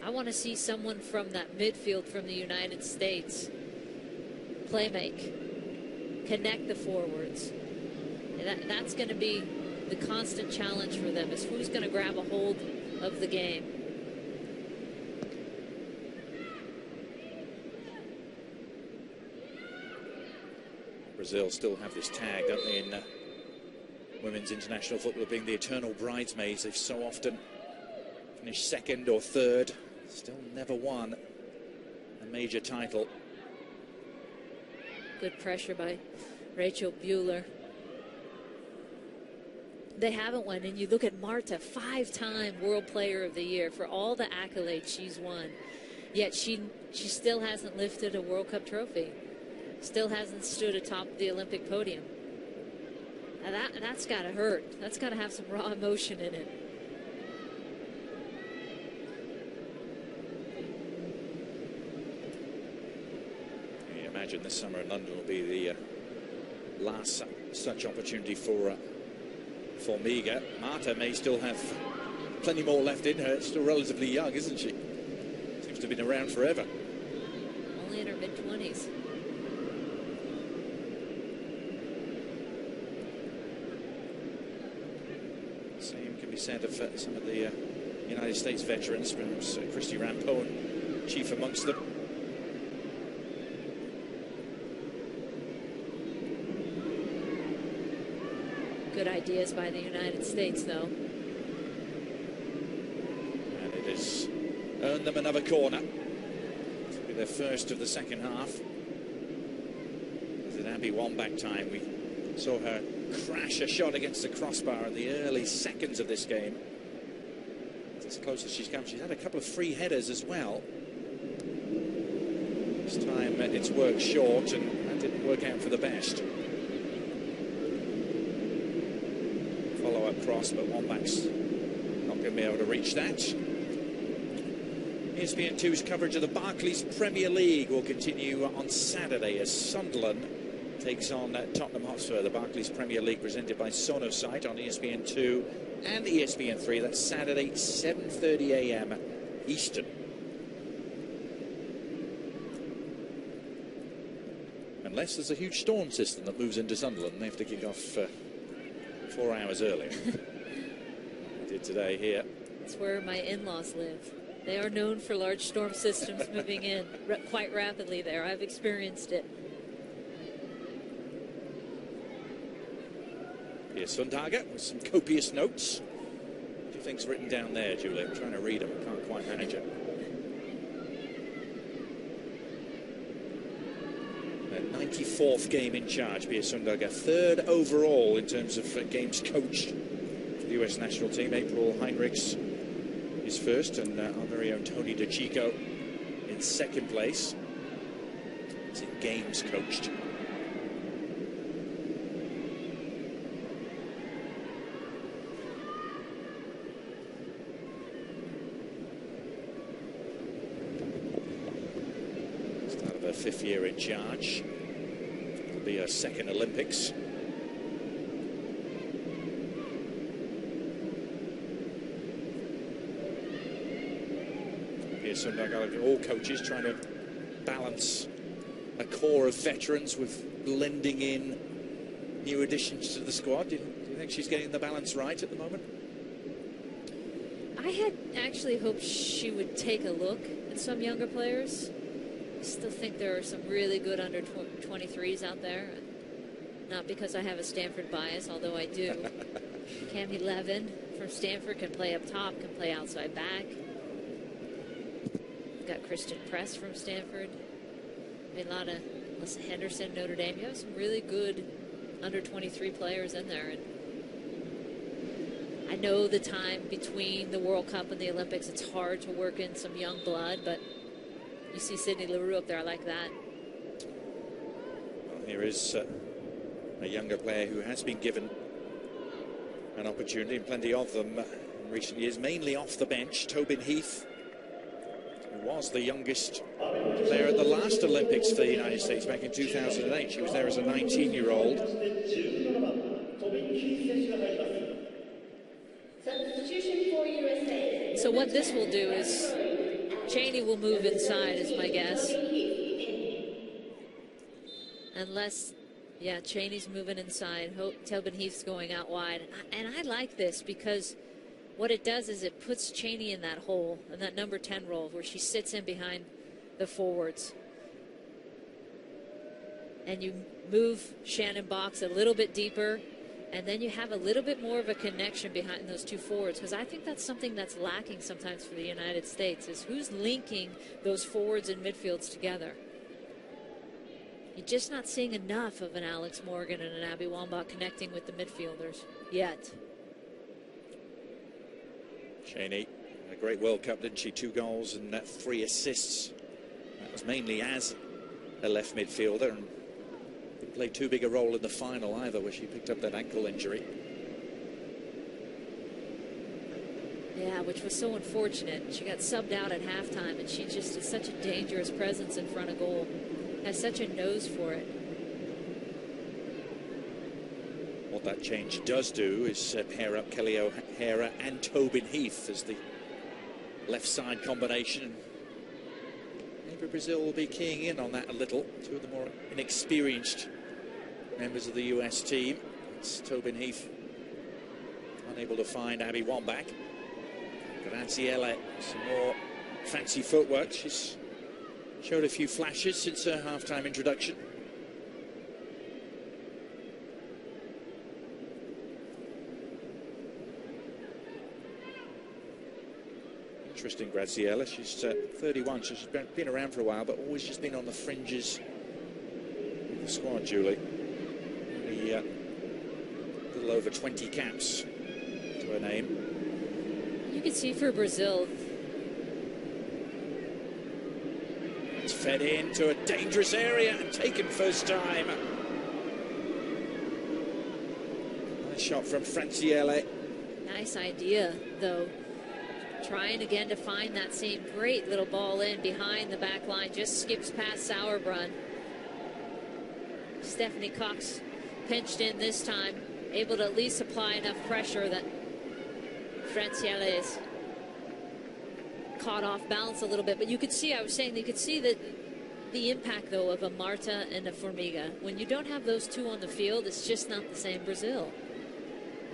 I want to see someone from that midfield from the United States play make, connect the forwards. And that's going to be the constant challenge for them, is who's going to grab a hold of the game. Brazil still have this tag, don't they, in women's international football, being the eternal bridesmaids. They've so often finished second or third, still never won a major title. Good pressure by Rachel Buehler. They haven't won, and you look at Marta, 5-time World Player of the Year, for all the accolades she's won, yet she still hasn't lifted a World Cup trophy, still hasn't stood atop the Olympic podium. Now that's got to hurt. That's got to have some raw emotion in it. You imagine this summer in London will be the last such opportunity for Miga. Marta may still have plenty more left in her. Still relatively young, isn't she? Seems to have been around forever. Only in her mid-20s. Same can be said of some of the United States veterans, perhaps Christy Rampone, chief amongst them. Good ideas by the United States, though. And it has earned them another corner. This will be their first of the second half. Is it Abby Wambach time? We saw her crash a shot against the crossbar in the early seconds of this game. It's as close as she's come. She's had a couple of free headers as well. This time it's worked short, and that didn't work out for the best. Follow-up cross, but Wambach's not going to be able to reach that. ESPN2's coverage of the Barclays Premier League will continue on Saturday as Sunderland takes on Tottenham Hotspur. The Barclays Premier League presented by Sonosite on ESPN2 and ESPN3. That's Saturday, 7:30 a.m. Eastern. Unless there's a huge storm system that moves into Sunderland, they have to kick off 4 hours earlier. I did today here. That's where my in-laws live. They are known for large storm systems moving in quite rapidly there. I've experienced it. Here's Sundhagen with some copious notes. What do you think's written down there, Julie? I'm trying to read them. I can't quite manage it. Their 94th game in charge, Pia Sundhagen. Third overall in terms of games coached for the US national team. April Heinrichs is first, and our very own Tony DeCicco in second place. It's in games coached. Fifth year in charge. It'll be her second Olympics. Here's all coaches trying to balance a core of veterans with blending in new additions to the squad. Do you think she's getting the balance right at the moment? I had actually hoped she would take a look at some younger players. I still think there are some really good under 23s out there. Not because I have a Stanford bias, although I do. Cami Levin from Stanford can play up top, can play outside back. We've got Christian Press from Stanford. I mean, a lot of Melissa Henderson, Notre Dame. You have some really good under 23 players in there. And I know the time between the World Cup and the Olympics, it's hard to work in some young blood, but you see Sydney Leroux up there, I like that. Well, here is a younger player who has been given an opportunity, and plenty of them in recent years, mainly off the bench. Tobin Heath, who was the youngest player at the last Olympics for the United States back in 2008. She was there as a 19-year-old. So what this will do is Cheney will move inside, is my guess. Unless, yeah, Cheney's moving inside. Tobin Heath's going out wide. And I like this because what it does is it puts Cheney in that hole, in that number 10 role, where she sits in behind the forwards. And you move Shannon Box a little bit deeper, and then you have a little bit more of a connection behind those two forwards, because I think that's something that's lacking sometimes for the United States, is who's linking those forwards and midfields together. You're just not seeing enough of an Alex Morgan and an Abby Wambach connecting with the midfielders yet. Cheney, a great World Cup, didn't she? 2 goals and 3 assists. That was mainly as a left midfielder, and didn't play too big a role in the final either, where she picked up that ankle injury. Yeah, which was so unfortunate. She got subbed out at halftime, and she just is such a dangerous presence in front of goal. Has such a nose for it. What that change does do is pair up Kelly O'Hara and Tobin Heath as the left side combination. Maybe Brazil will be keying in on that a little. 2 of the more inexperienced members of the US team. It's Tobin Heath unable to find Abby Wambach. Graziella, some more fancy footwork. She's showed a few flashes since her halftime introduction. Interesting, Graziella. She's 31, so she's been around for a while, but always just been on the fringes of the squad, Julie. Only a little over 20 caps to her name. You can see for Brazil, it's fed into a dangerous area and taken first time. Nice shot from Franciele. nice idea, though. Trying again to find that same great little ball in behind the back line. Just skips past Sauerbrunn. Stephanie Cox pinched in this time, able to at least apply enough pressure that Franciele is caught off balance a little bit. But you could see, I was saying, you could see that the impact, though, of a Marta and a Formiga. When you don't have those two on the field, it's just not the same Brazil.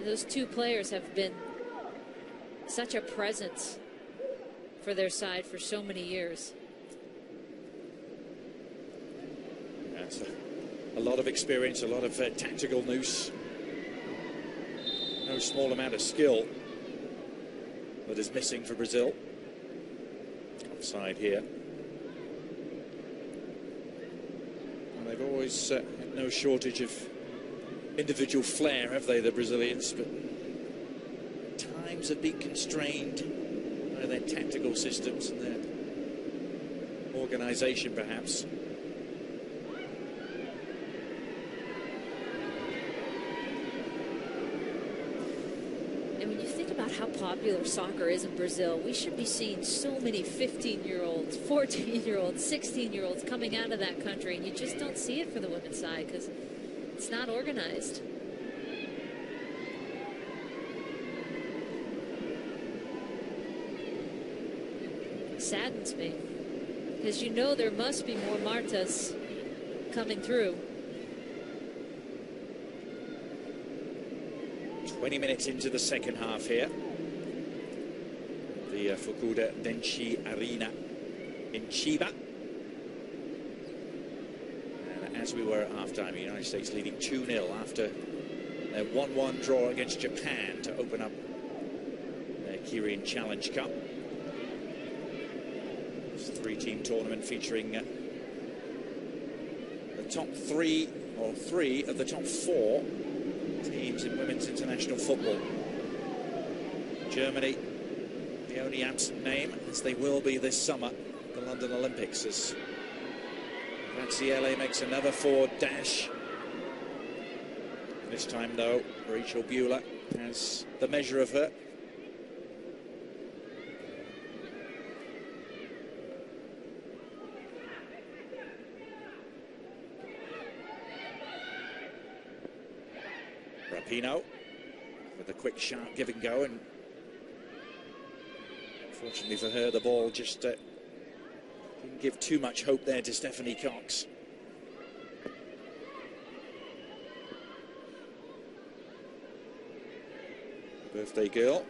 Those two players have been such a presence for their side for so many years. That's a lot of experience, a lot of tactical nous. No small amount of skill that is missing for Brazil. Offside here. Well, they've always had no shortage of individual flair, have they, the Brazilians? But at times have been constrained by their tactical systems and their organisation, perhaps. How popular soccer is in Brazil, we should be seeing so many 15-year-olds, 14-year-olds, 16-year-olds coming out of that country, and you just don't see it for the women's side because it's not organized. It saddens me because you know there must be more Martas coming through. 20 minutes into the second half here. The Fukuda Denshi Arena in Chiba. And as we were at half-time, the United States leading 2-0 after their 1-1 draw against Japan to open up their Kirin Challenge Cup. It's a three-team tournament featuring the top three, or three of the top four teams in women's international football. Germany, the only absent name, as they will be this summer, the London Olympics, as Graziele makes another forward dash. This time, though, Rachel Bueller has the measure of her. Rapinoe with a quick, sharp give and go, and fortunately for her, the ball just didn't give too much hope there to Stephanie Cox. Birthday girl,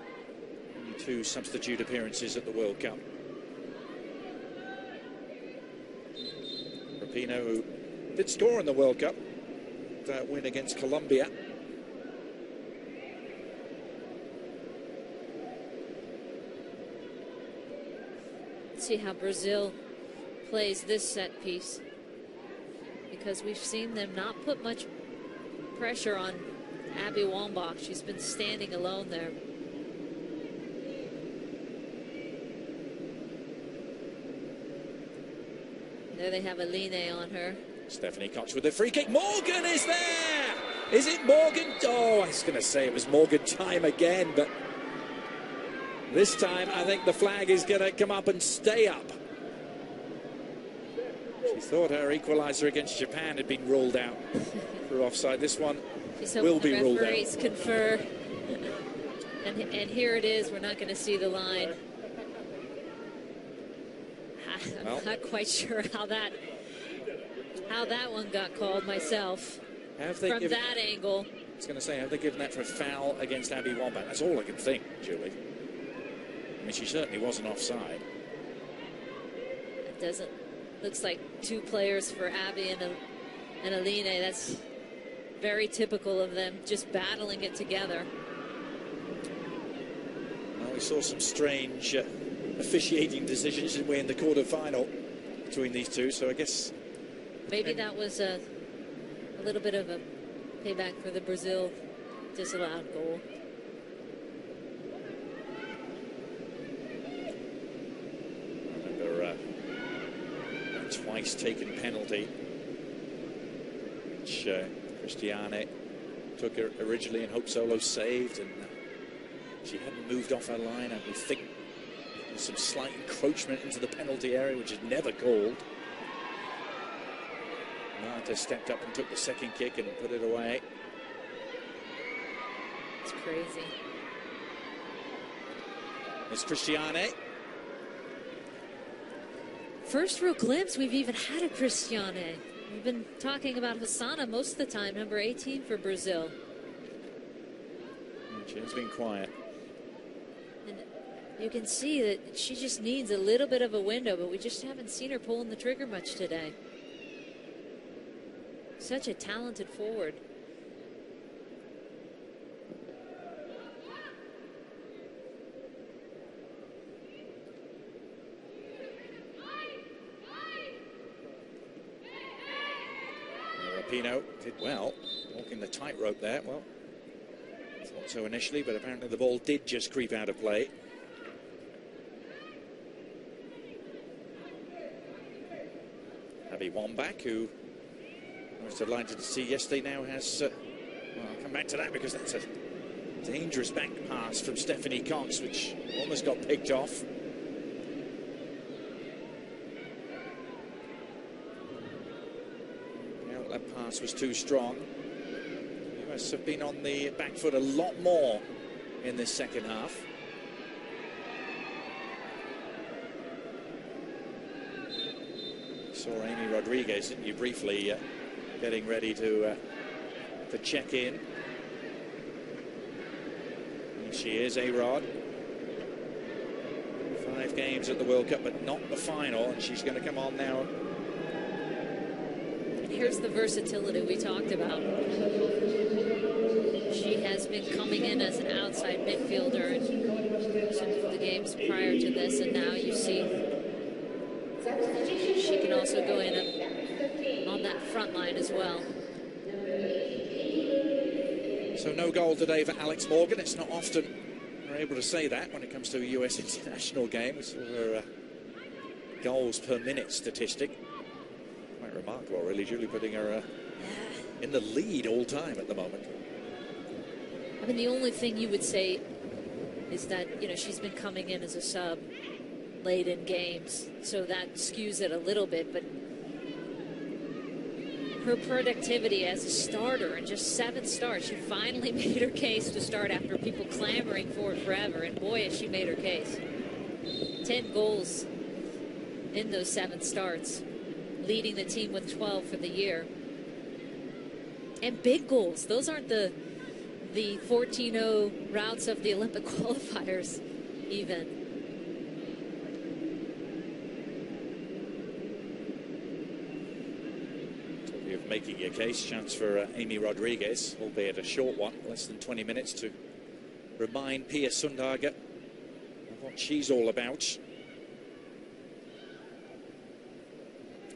only 2 substitute appearances at the World Cup. Rapinoe, who did score in the World Cup, that win against Colombia. See how Brazil plays this set piece, because we've seen them not put much pressure on Abby Wambach. She's been standing alone there. There they have Aline on her. Stephanie Cox with the free kick. Morgan is there! Is it Morgan? Oh, I was going to say it was Morgan time again, but this time I think the flag is going to come up and stay up. She thought her equaliser against Japan had been ruled out for offside. This one will be ruled out. Referees confer, and here it is. We're not going to see the line. I'm not quite sure how that one got called myself. From that angle. I was going to say, have they given that for a foul against Abby Wambach? That's all I can think, Julie. I mean, she certainly wasn't offside. It doesn't. Looks like 2 players for Abby and Aline. That's very typical of them, just battling it together. Well, we saw some strange officiating decisions, didn't we, in the quarter-final between these two, so I guess maybe that was a little bit of a payback for the Brazil disallowed goal. I remember a twice taken penalty, which Christiane took originally and Hope Solo saved, and she hadn't moved off her line. I would think there was some slight encroachment into the penalty area, which is never called. Marta stepped up and took the second kick and put it away. It's crazy. It's Christiane. First real glimpse we've even had of Christiane. We've been talking about Hosanna most of the time, number 18 for Brazil. She has been quiet. And you can see that she just needs a little bit of a window, but we just haven't seen her pulling the trigger much today. Such a talented forward. Rapinoe did well, walking the tightrope there. Well, I thought so initially, but apparently the ball did just creep out of play. Abby Wambach, who I was delighted to see yesterday, now has, well, I'll come back to that because that's a dangerous back pass from Stephanie Cox, which almost got picked off. The outlet pass was too strong. The US have been on the back foot a lot more in this second half. Saw Amy Rodriguez, didn't you, briefly getting ready to check in. Here she is, A-Rod. 5 games at the World Cup, but not the final, and she's going to come on now. And here's the versatility we talked about. She has been coming in as an outside midfielder in some of the games prior to this, and now you see she can also go in on that front line as well. So no goal today for Alex Morgan. It's not often We're able to say that when it comes to a US international game. It's her goals per minute statistic. Quite remarkable, really. Julie putting her in the lead all time at the moment. I mean, the only thing you would say is that, you know, she's been coming in as a sub late in games, so that skews it a little bit, but her productivity as a starter in just 7 starts, she finally made her case to start after people clamoring for it forever, and boy, has she made her case. 10 goals in those 7 starts, leading the team with 12 for the year. And big goals. Those aren't the 14-0 routes of the Olympic qualifiers even. Talking of making your case, chance for Amy Rodriguez, albeit a short one, less than 20 minutes, to remind Pia Sundhage of what she's all about.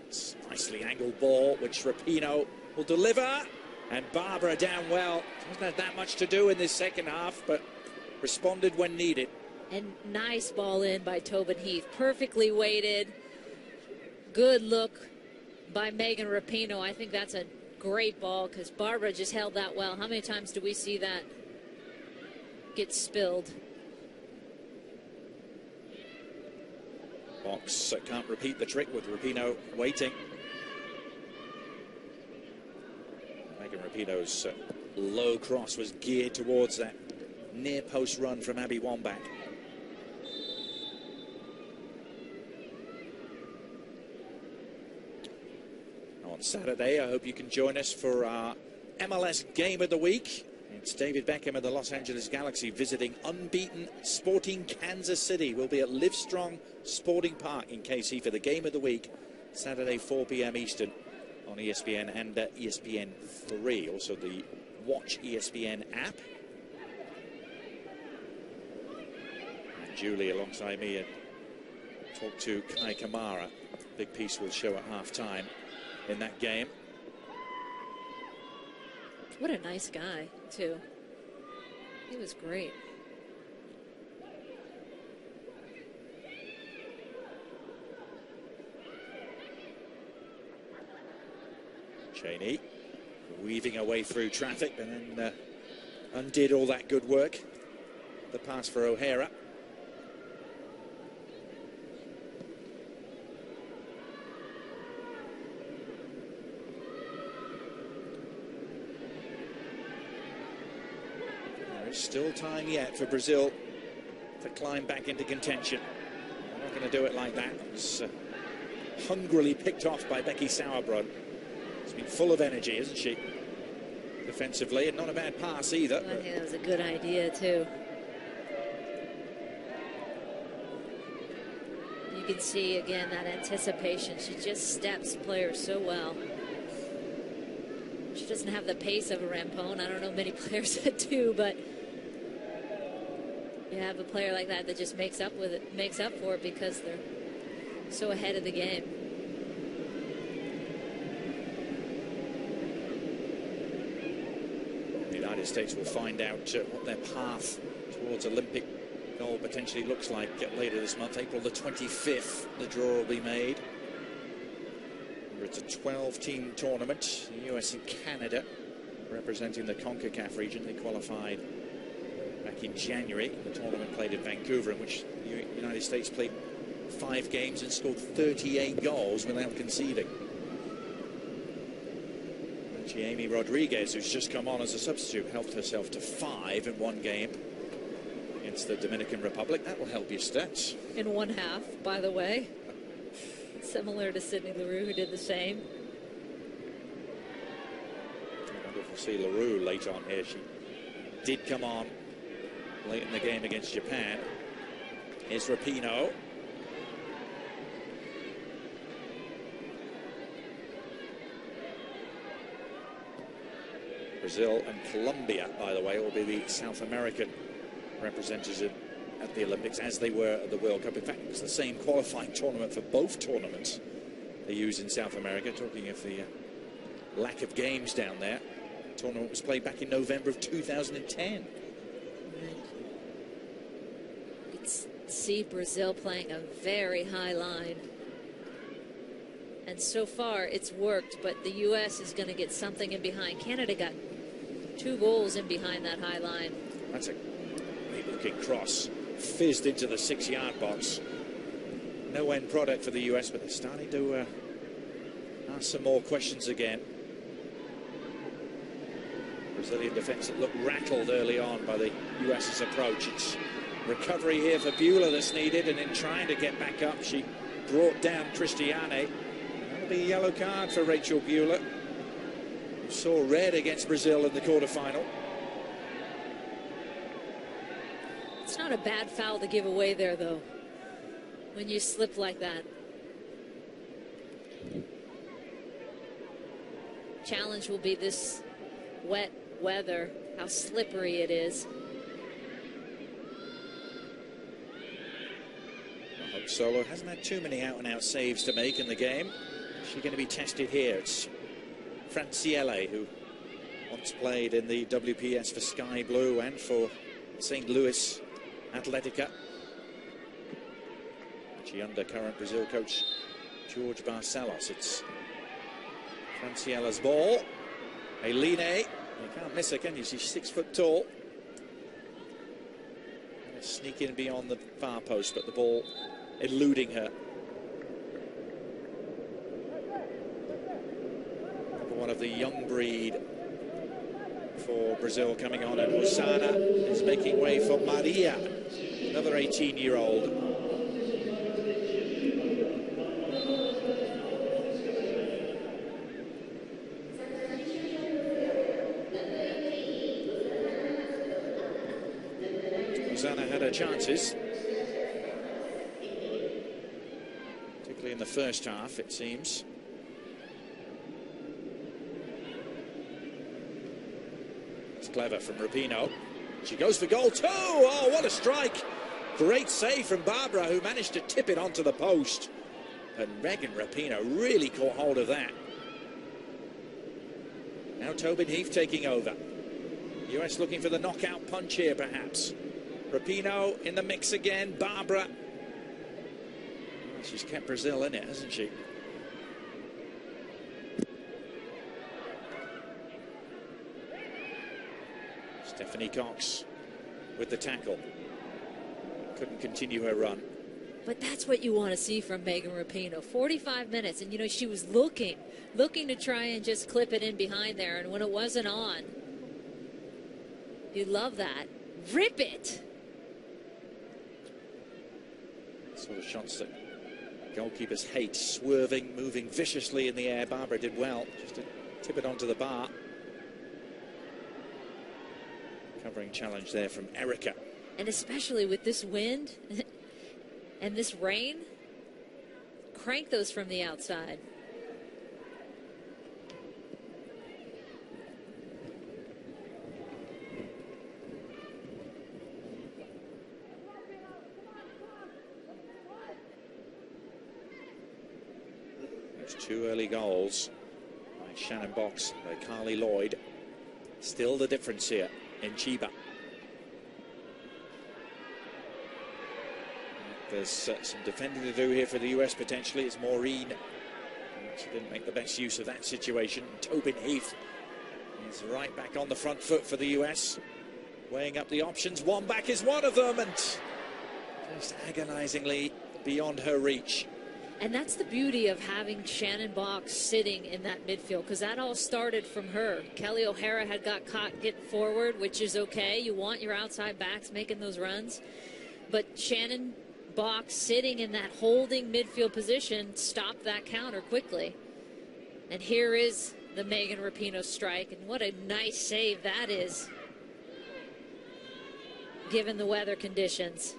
It's a nicely angled ball, which Rapinoe will deliver. And Barbara down well. Hasn't had that much to do in this second half, but responded when needed. And nice ball in by Tobin Heath. Perfectly weighted. Good look by Megan Rapinoe. I think that's a great ball because Barbara just held that well. How many times do we see that get spilled? Box can't repeat the trick with Rapinoe waiting. Megan Rapinoe's low cross was geared towards that near post run from Abby Wambach. On Saturday, I hope you can join us for our MLS Game of the Week. It's David Beckham of the Los Angeles Galaxy visiting unbeaten Sporting Kansas City. We'll be at Livestrong Sporting Park in KC for the Game of the Week, Saturday 4 p.m. Eastern. On ESPN and ESPN3, also the Watch ESPN app. And Julie alongside me talked to Kai Kamara. Big piece will show at half-time in that game. What a nice guy, too. He was great. Cheney weaving her way through traffic and then undid all that good work. The pass for O'Hara. There is still time yet for Brazil to climb back into contention. They're not going to do it like that. It's hungrily picked off by Becky Sauerbrunn. She's been full of energy, isn't she? Defensively, and not a bad pass either. I think that was a good idea, too. You can see, again, that anticipation. She just steps players so well. She doesn't have the pace of a Rampone. I don't know many players that do, but you have a player like that that just makes up for it because they're so ahead of the game. The United States will find out what their path towards Olympic gold potentially looks like later this month. April the 25th, the draw will be made. It's a 12-team tournament. The US and Canada representing the CONCACAF region. They qualified back in January. The tournament played in Vancouver, in which the United States played 5 games and scored 38 goals without conceding. Actually, Amy Rodriguez, who's just come on as a substitute, helped herself to 5 in one game against the Dominican Republic. That will help your stats. In one half, by the way. Similar to Sydney Leroux, who did the same. I wonder if we'll see Leroux late on here. She did come on late in the game against Japan. Here's Rapinoe. Brazil and Colombia, by the way, will be the South American representatives at the Olympics, as they were at the World Cup. In fact, it's the same qualifying tournament for both tournaments they use in South America. Talking of the lack of games down there, the tournament was played back in November of 2010. see Brazil playing a very high line. And so far, it's worked, but the U.S. is going to get something in behind. Canada got 2 goals in behind that high line. That's a great-looking cross. Fizzed into the 6-yard box. No end product for the U.S., but they're starting to ask some more questions again. Brazilian defence that looked rattled early on by the U.S.'s approach. It's recovery here for Buehler that's needed, and in trying to get back up, she brought down Christiane. That'll be a yellow card for Rachel Buehler, who saw red against Brazil in the quarterfinal. It's not a bad foul to give away there, though, when you slip like that. Challenge will be this wet weather, how slippery it is. Hope Solo hasn't had too many out-and-out saves to make in the game. She's going to be tested here. It's Francielle, who once played in the WPS for Sky Blue and for St. Louis Atletica. She under current Brazil coach George Barcelos. It's Francielle's ball. Eileen, you can't miss her, can you? She's 6 foot tall. Sneak in beyond the far post, but the ball eluding her. One of the young breed for Brazil coming on, and Osana is making way for Maria, another 18-year-old. Osana had her chances, particularly in the first half, it seems. It's clever from Rapinoe. She goes for goal too. Oh, what a strike. Great save from Barbara, who managed to tip it onto the post. And Megan Rapinoe really caught hold of that. Now Tobin Heath taking over. US looking for the knockout punch here, perhaps. Rapinoe in the mix again. Barbara. She's kept Brazil in it, hasn't she? Stephanie Cox with the tackle. Couldn't continue her run. But that's what you want to see from Megan Rapinoe. 45 minutes, and you know, she was looking to try and just clip it in behind there, and when it wasn't on, you love that. Rip it! Sort of shots that goalkeepers hate. Swerving, moving viciously in the air. Barbara did well just to tip it onto the bar. Covering challenge there from Erica. And especially with this wind and this rain, crank those from the outside. There's 2 early goals by Shannon Box, by Carly Lloyd. Still the difference here in Chiba. There's some defending to do here for the US potentially. It's Maureen. She didn't make the best use of that situation. Tobin Heath is right back on the front foot for the US. Weighing up the options. One back is one of them, and just agonizingly beyond her reach. And that's the beauty of having Shannon Box sitting in that midfield, because that all started from her. Kelly O'Hara had got caught getting forward, which is okay. You want your outside backs making those runs. But Shannon Box sitting in that holding midfield position stopped that counter quickly. And here is the Megan Rapinoe strike, and what a nice save that is, given the weather conditions.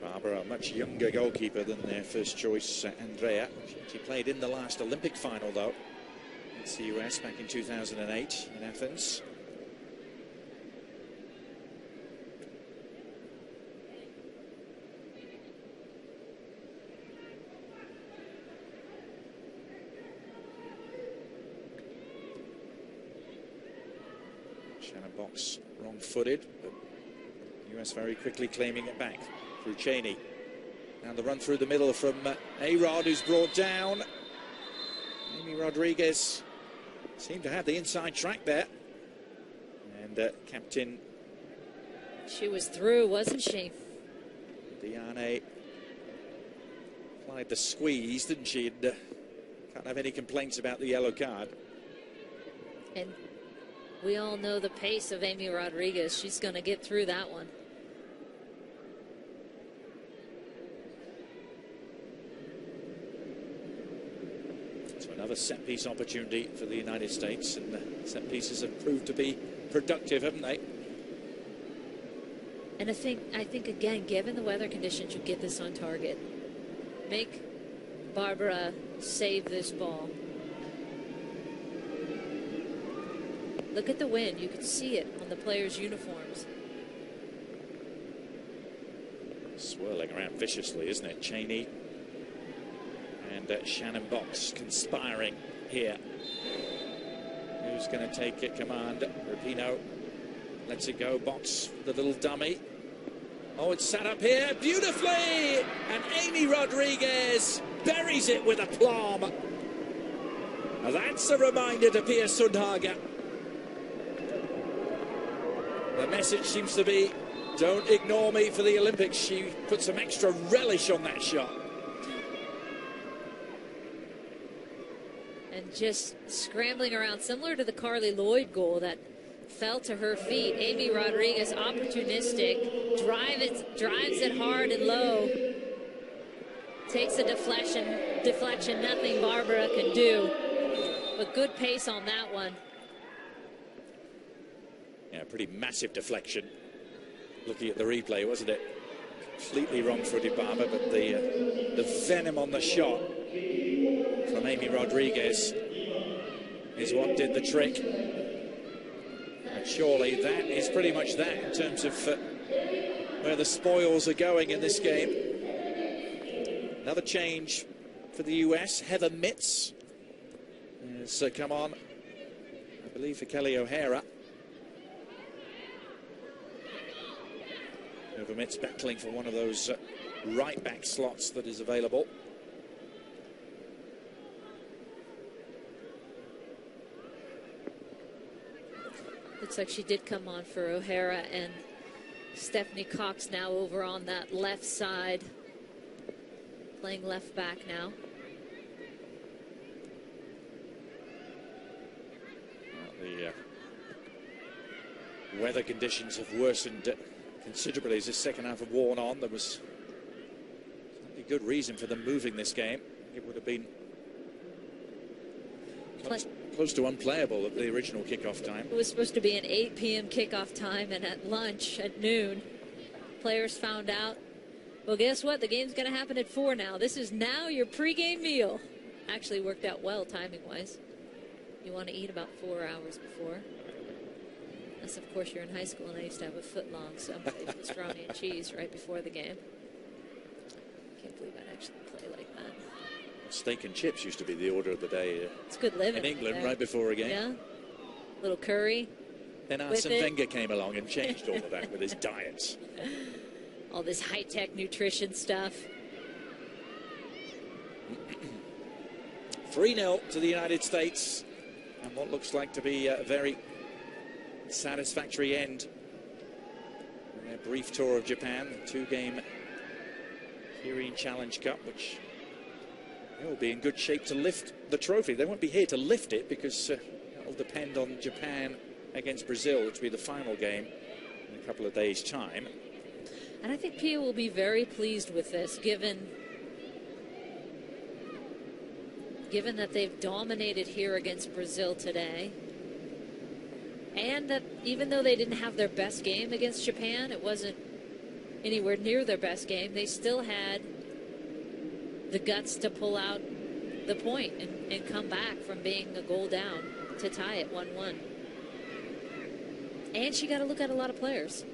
Barbara, a much younger goalkeeper than their first choice, Andrea. She played in the last Olympic final, though. It's the US back in 2008 in Athens. Shannon Box wrong-footed, but US very quickly claiming it back through Cheney. Now the run through the middle from A-Rod, who's brought down. Amy Rodriguez seemed to have the inside track there. And Captain... She was through, wasn't she? Diane applied the squeeze, didn't she? And, can't have any complaints about the yellow card. And we all know the pace of Amy Rodriguez. She's going to get through that one. So another set-piece opportunity for the United States, and the set pieces have proved to be productive, haven't they? And I think again, given the weather conditions, you get this on target. Make Barbara save this ball. Look at the wind. You can see it on the players' uniforms. Swirling around viciously, isn't it? Cheney and Shannon Box conspiring here. Who's going to take it command? Rapinoe lets it go. Box, the little dummy. Oh, it's set up here beautifully. And Amy Rodriguez buries it with aplomb. Now that's a reminder to Pia Sundhage. The message seems to be, don't ignore me for the Olympics. She put some extra relish on that shot. And just scrambling around, similar to the Carly Lloyd goal that fell to her feet. Amy Rodriguez, opportunistic, drives it hard and low. Takes a deflection, nothing Barbara can do. But good pace on that one. Yeah, pretty massive deflection. Looking at the replay, wasn't it? Completely wrong-footed Barbara, but the venom on the shot from Amy Rodriguez is what did the trick. And surely that is pretty much that in terms of where the spoils are going in this game. Another change for the US. Heather Mitts has come on, I believe, for Kelly O'Hara. Heather Mitts battling for one of those right-back slots that is available. Looks like she did come on for O'Hara, and Stephanie Cox now over on that left side, playing left back now. The weather conditions have worsened considerably as this second half have worn on. There was a good reason for them moving this game. It would have been close to unplayable at the original kickoff time. It was supposed to be an 8 p.m. kickoff time, and at lunch at noon, players found out, well, guess what? The game's going to happen at 4 now. This is now your pregame meal. Actually worked out well timing-wise. You want to eat about 4 hours before. Unless, of course, you're in high school, and I used to have a foot-long someplace pastrami and cheese right before the game. Can't believe I'd actually play like that. Steak and chips used to be the order of the day. It's good living in England there. Right before a game. Yeah, little curry. Then Arsene Wenger came along and changed all of that with his diets. All this high-tech nutrition stuff. 3-0 to the United States, and what looks like to be a very satisfactory end. A brief tour of Japan, the 2-game Kirin Challenge Cup, which will be in good shape to lift the trophy. They won't be here to lift it because that will depend on Japan against Brazil, which will be the final game in a couple of days' time. And I think Pia will be very pleased with this, given that they've dominated here against Brazil today. And that even though they didn't have their best game against Japan, it wasn't anywhere near their best game, they still had the guts to pull out the point and come back from being a goal down to tie it 1-1. And she got to look at a lot of players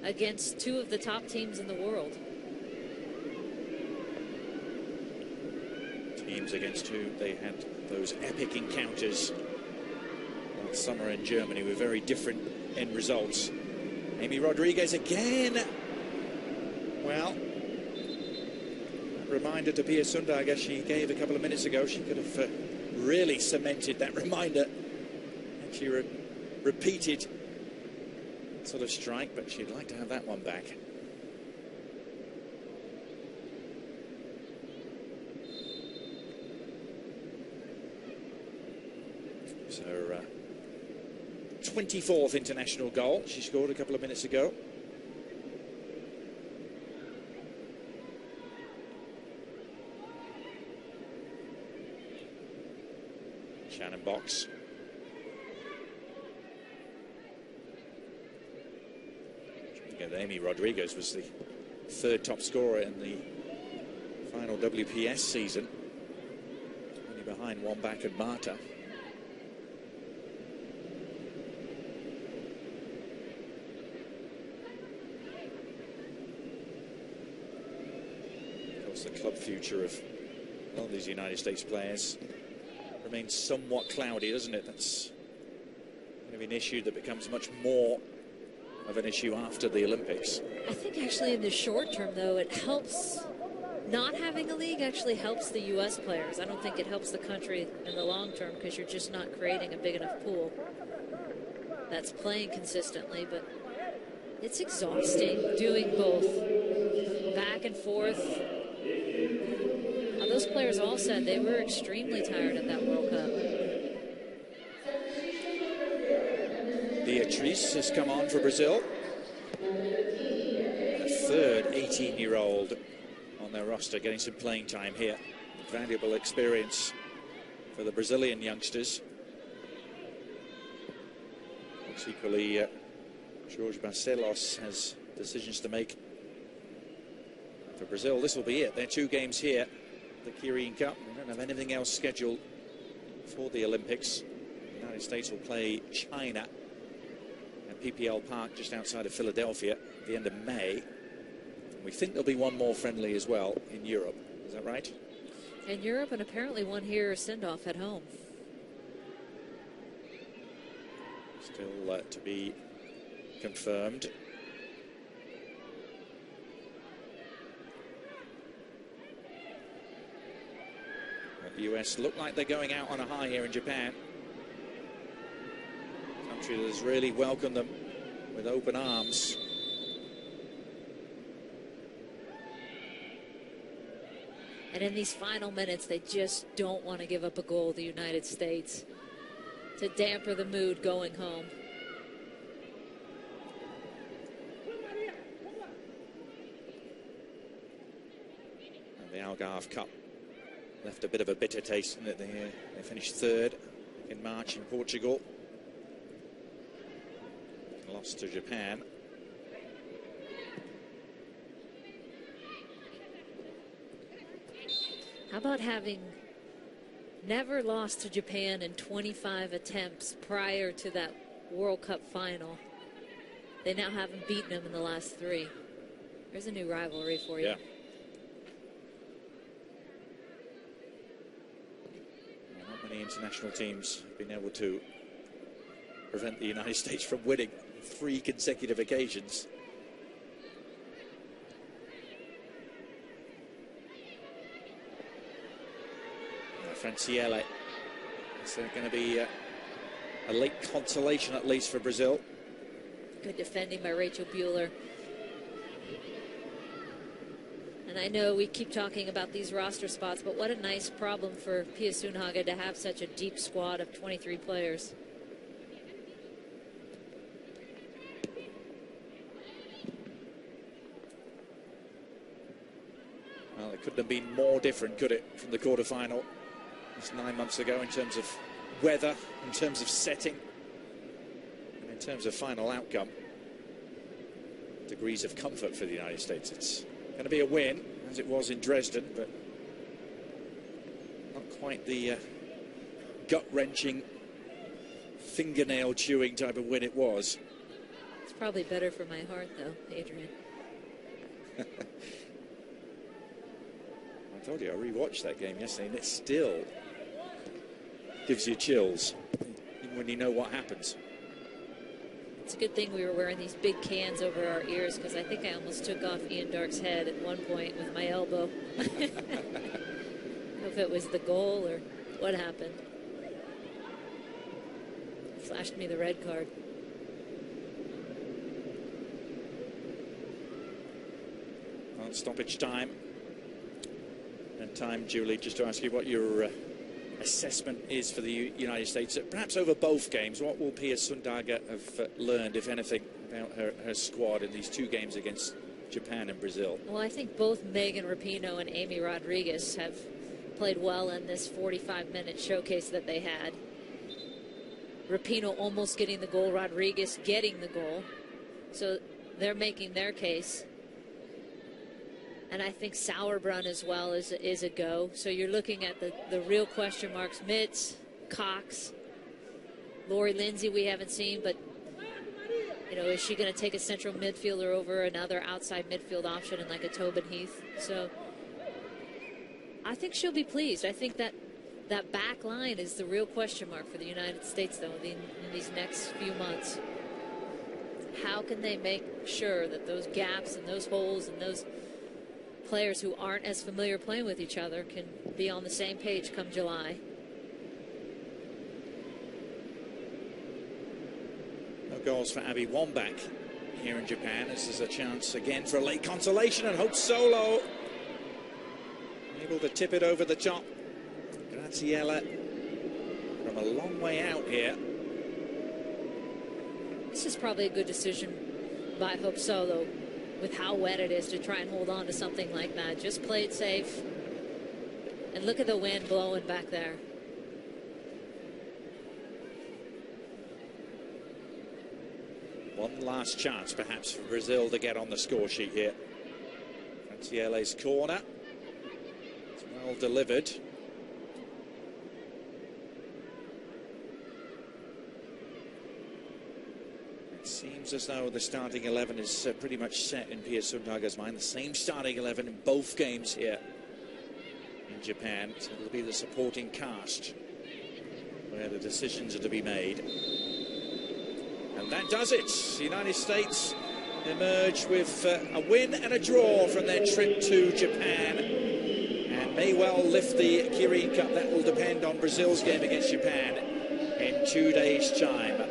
against 2 of the top teams in the world. Teams against whom they had those epic encounters of last summer in Germany with very different end results. Amy Rodriguez again. Well, reminder to Pia Sundhage, as she gave a couple of minutes ago. She could have really cemented that reminder. And she repeated sort of strike, but she'd like to have that one back. So, 24th international goal she scored a couple of minutes ago. Shannon Box. Amy Rodriguez was the third top scorer in the final WPS season, only behind Wambach and Marta. Of course, the club future of a lot of these United States players remains somewhat cloudy, doesn't it? That's going to be an issue that becomes much more of an issue after the Olympics. I think actually in the short term, though, it helps. Not having a league actually helps the U.S. players. I don't think it helps the country in the long term, because you're just not creating a big enough pool that's playing consistently. But it's exhausting doing both, back and forth. Those players all said they were extremely tired at that World Cup. Beatriz has come on for Brazil. The third 18-year-old on their roster getting some playing time here. Valuable experience for the Brazilian youngsters. Looks equally, Jorge Barcelos has decisions to make for Brazil. This will be it. There are 2 games here. The Kirin Cup. We don't have anything else scheduled for the Olympics. The United States will play China at PPL Park just outside of Philadelphia at the end of May. We think there'll be one more friendly as well in Europe. Is that right? In Europe, and apparently one here send-off at home. Still to be confirmed. The US look like they're going out on a high here in Japan. A country that has really welcomed them with open arms. And in these final minutes, they just don't want to give up a goal, the United States, to damper the mood going home. And the Algarve Cup left a bit of a bitter taste in it. They finished third in March in Portugal. Lost to Japan. How about having never lost to Japan in 25 attempts prior to that World Cup final? They now haven't beaten them in the last 3. There's a new rivalry for you. Yeah. Not many international teams have been able to prevent the United States from winning 3 consecutive occasions. Franciele, is there going to be a late consolation at least for Brazil? Good defending by Rachel Buehler. And I know we keep talking about these roster spots, but what a nice problem for Pia Sundhage to have such a deep squad of 23 players. Well, it couldn't have been more different, could it, from the quarterfinal? Just 9 months ago, in terms of weather, in terms of setting, and in terms of final outcome. Degrees of comfort for the United States. It's going to be a win, as it was in Dresden, but not quite the gut-wrenching, fingernail-chewing type of win it was. It's probably better for my heart, though, Adrian. I told you, I rewatched that game yesterday, and it still gives you chills. You when you know what happens. It's a good thing we were wearing these big cans over our ears, because I think I almost took off Ian Darke's head at one point with my elbow. I don't know if it was the goal or what happened. Flashed me the red card. On stoppage time. And time, Julie, just to ask you what your assessment is for the United States, perhaps over both games. What will Pia Sundhage have learned, if anything, about her squad in these two games against Japan and Brazil? Well, I think both Megan Rapinoe and Amy Rodriguez have played well in this 45-minute showcase that they had. Rapinoe almost getting the goal, Rodriguez getting the goal. So they're making their case. And I think Sauerbrunn as well is a go. So you're looking at the real question marks. Mitz, Cox, Lori Lindsay we haven't seen, but you know, is she going to take a central midfielder over another outside midfield option in like a Tobin Heath? So I think she'll be pleased. I think that back line is the real question mark for the United States, though, in these next few months. How can they make sure that those gaps and those holes and those players who aren't as familiar playing with each other can be on the same page come July? No goals for Abby Wambach here in Japan. This is a chance again for a late consolation, and Hope Solo able to tip it over the top. Graziella from a long way out here. This is probably a good decision by Hope Solo, with how wet it is, to try and hold on to something like that. Just play it safe. And look at the wind blowing back there. One last chance, perhaps, for Brazil to get on the score sheet here. Grazielle's corner. It's well delivered. It seems as though the starting 11 is pretty much set in Pia Sundhage's mind. The same starting 11 in both games here in Japan. So it'll be the supporting cast where the decisions are to be made. And that does it. The United States emerge with a win and a draw from their trip to Japan, and may well lift the Kirin Cup. That will depend on Brazil's game against Japan in 2 days' time.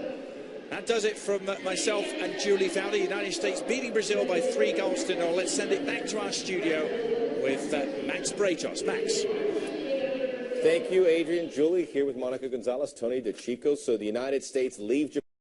That does it from myself and Julie Fowler. United States beating Brazil by 3-0. Let's send it back to our studio with Max Bretos. Max. Thank you, Adrian. Julie, here with Monica Gonzalez, Tony DeChico. So the United States leave Japan.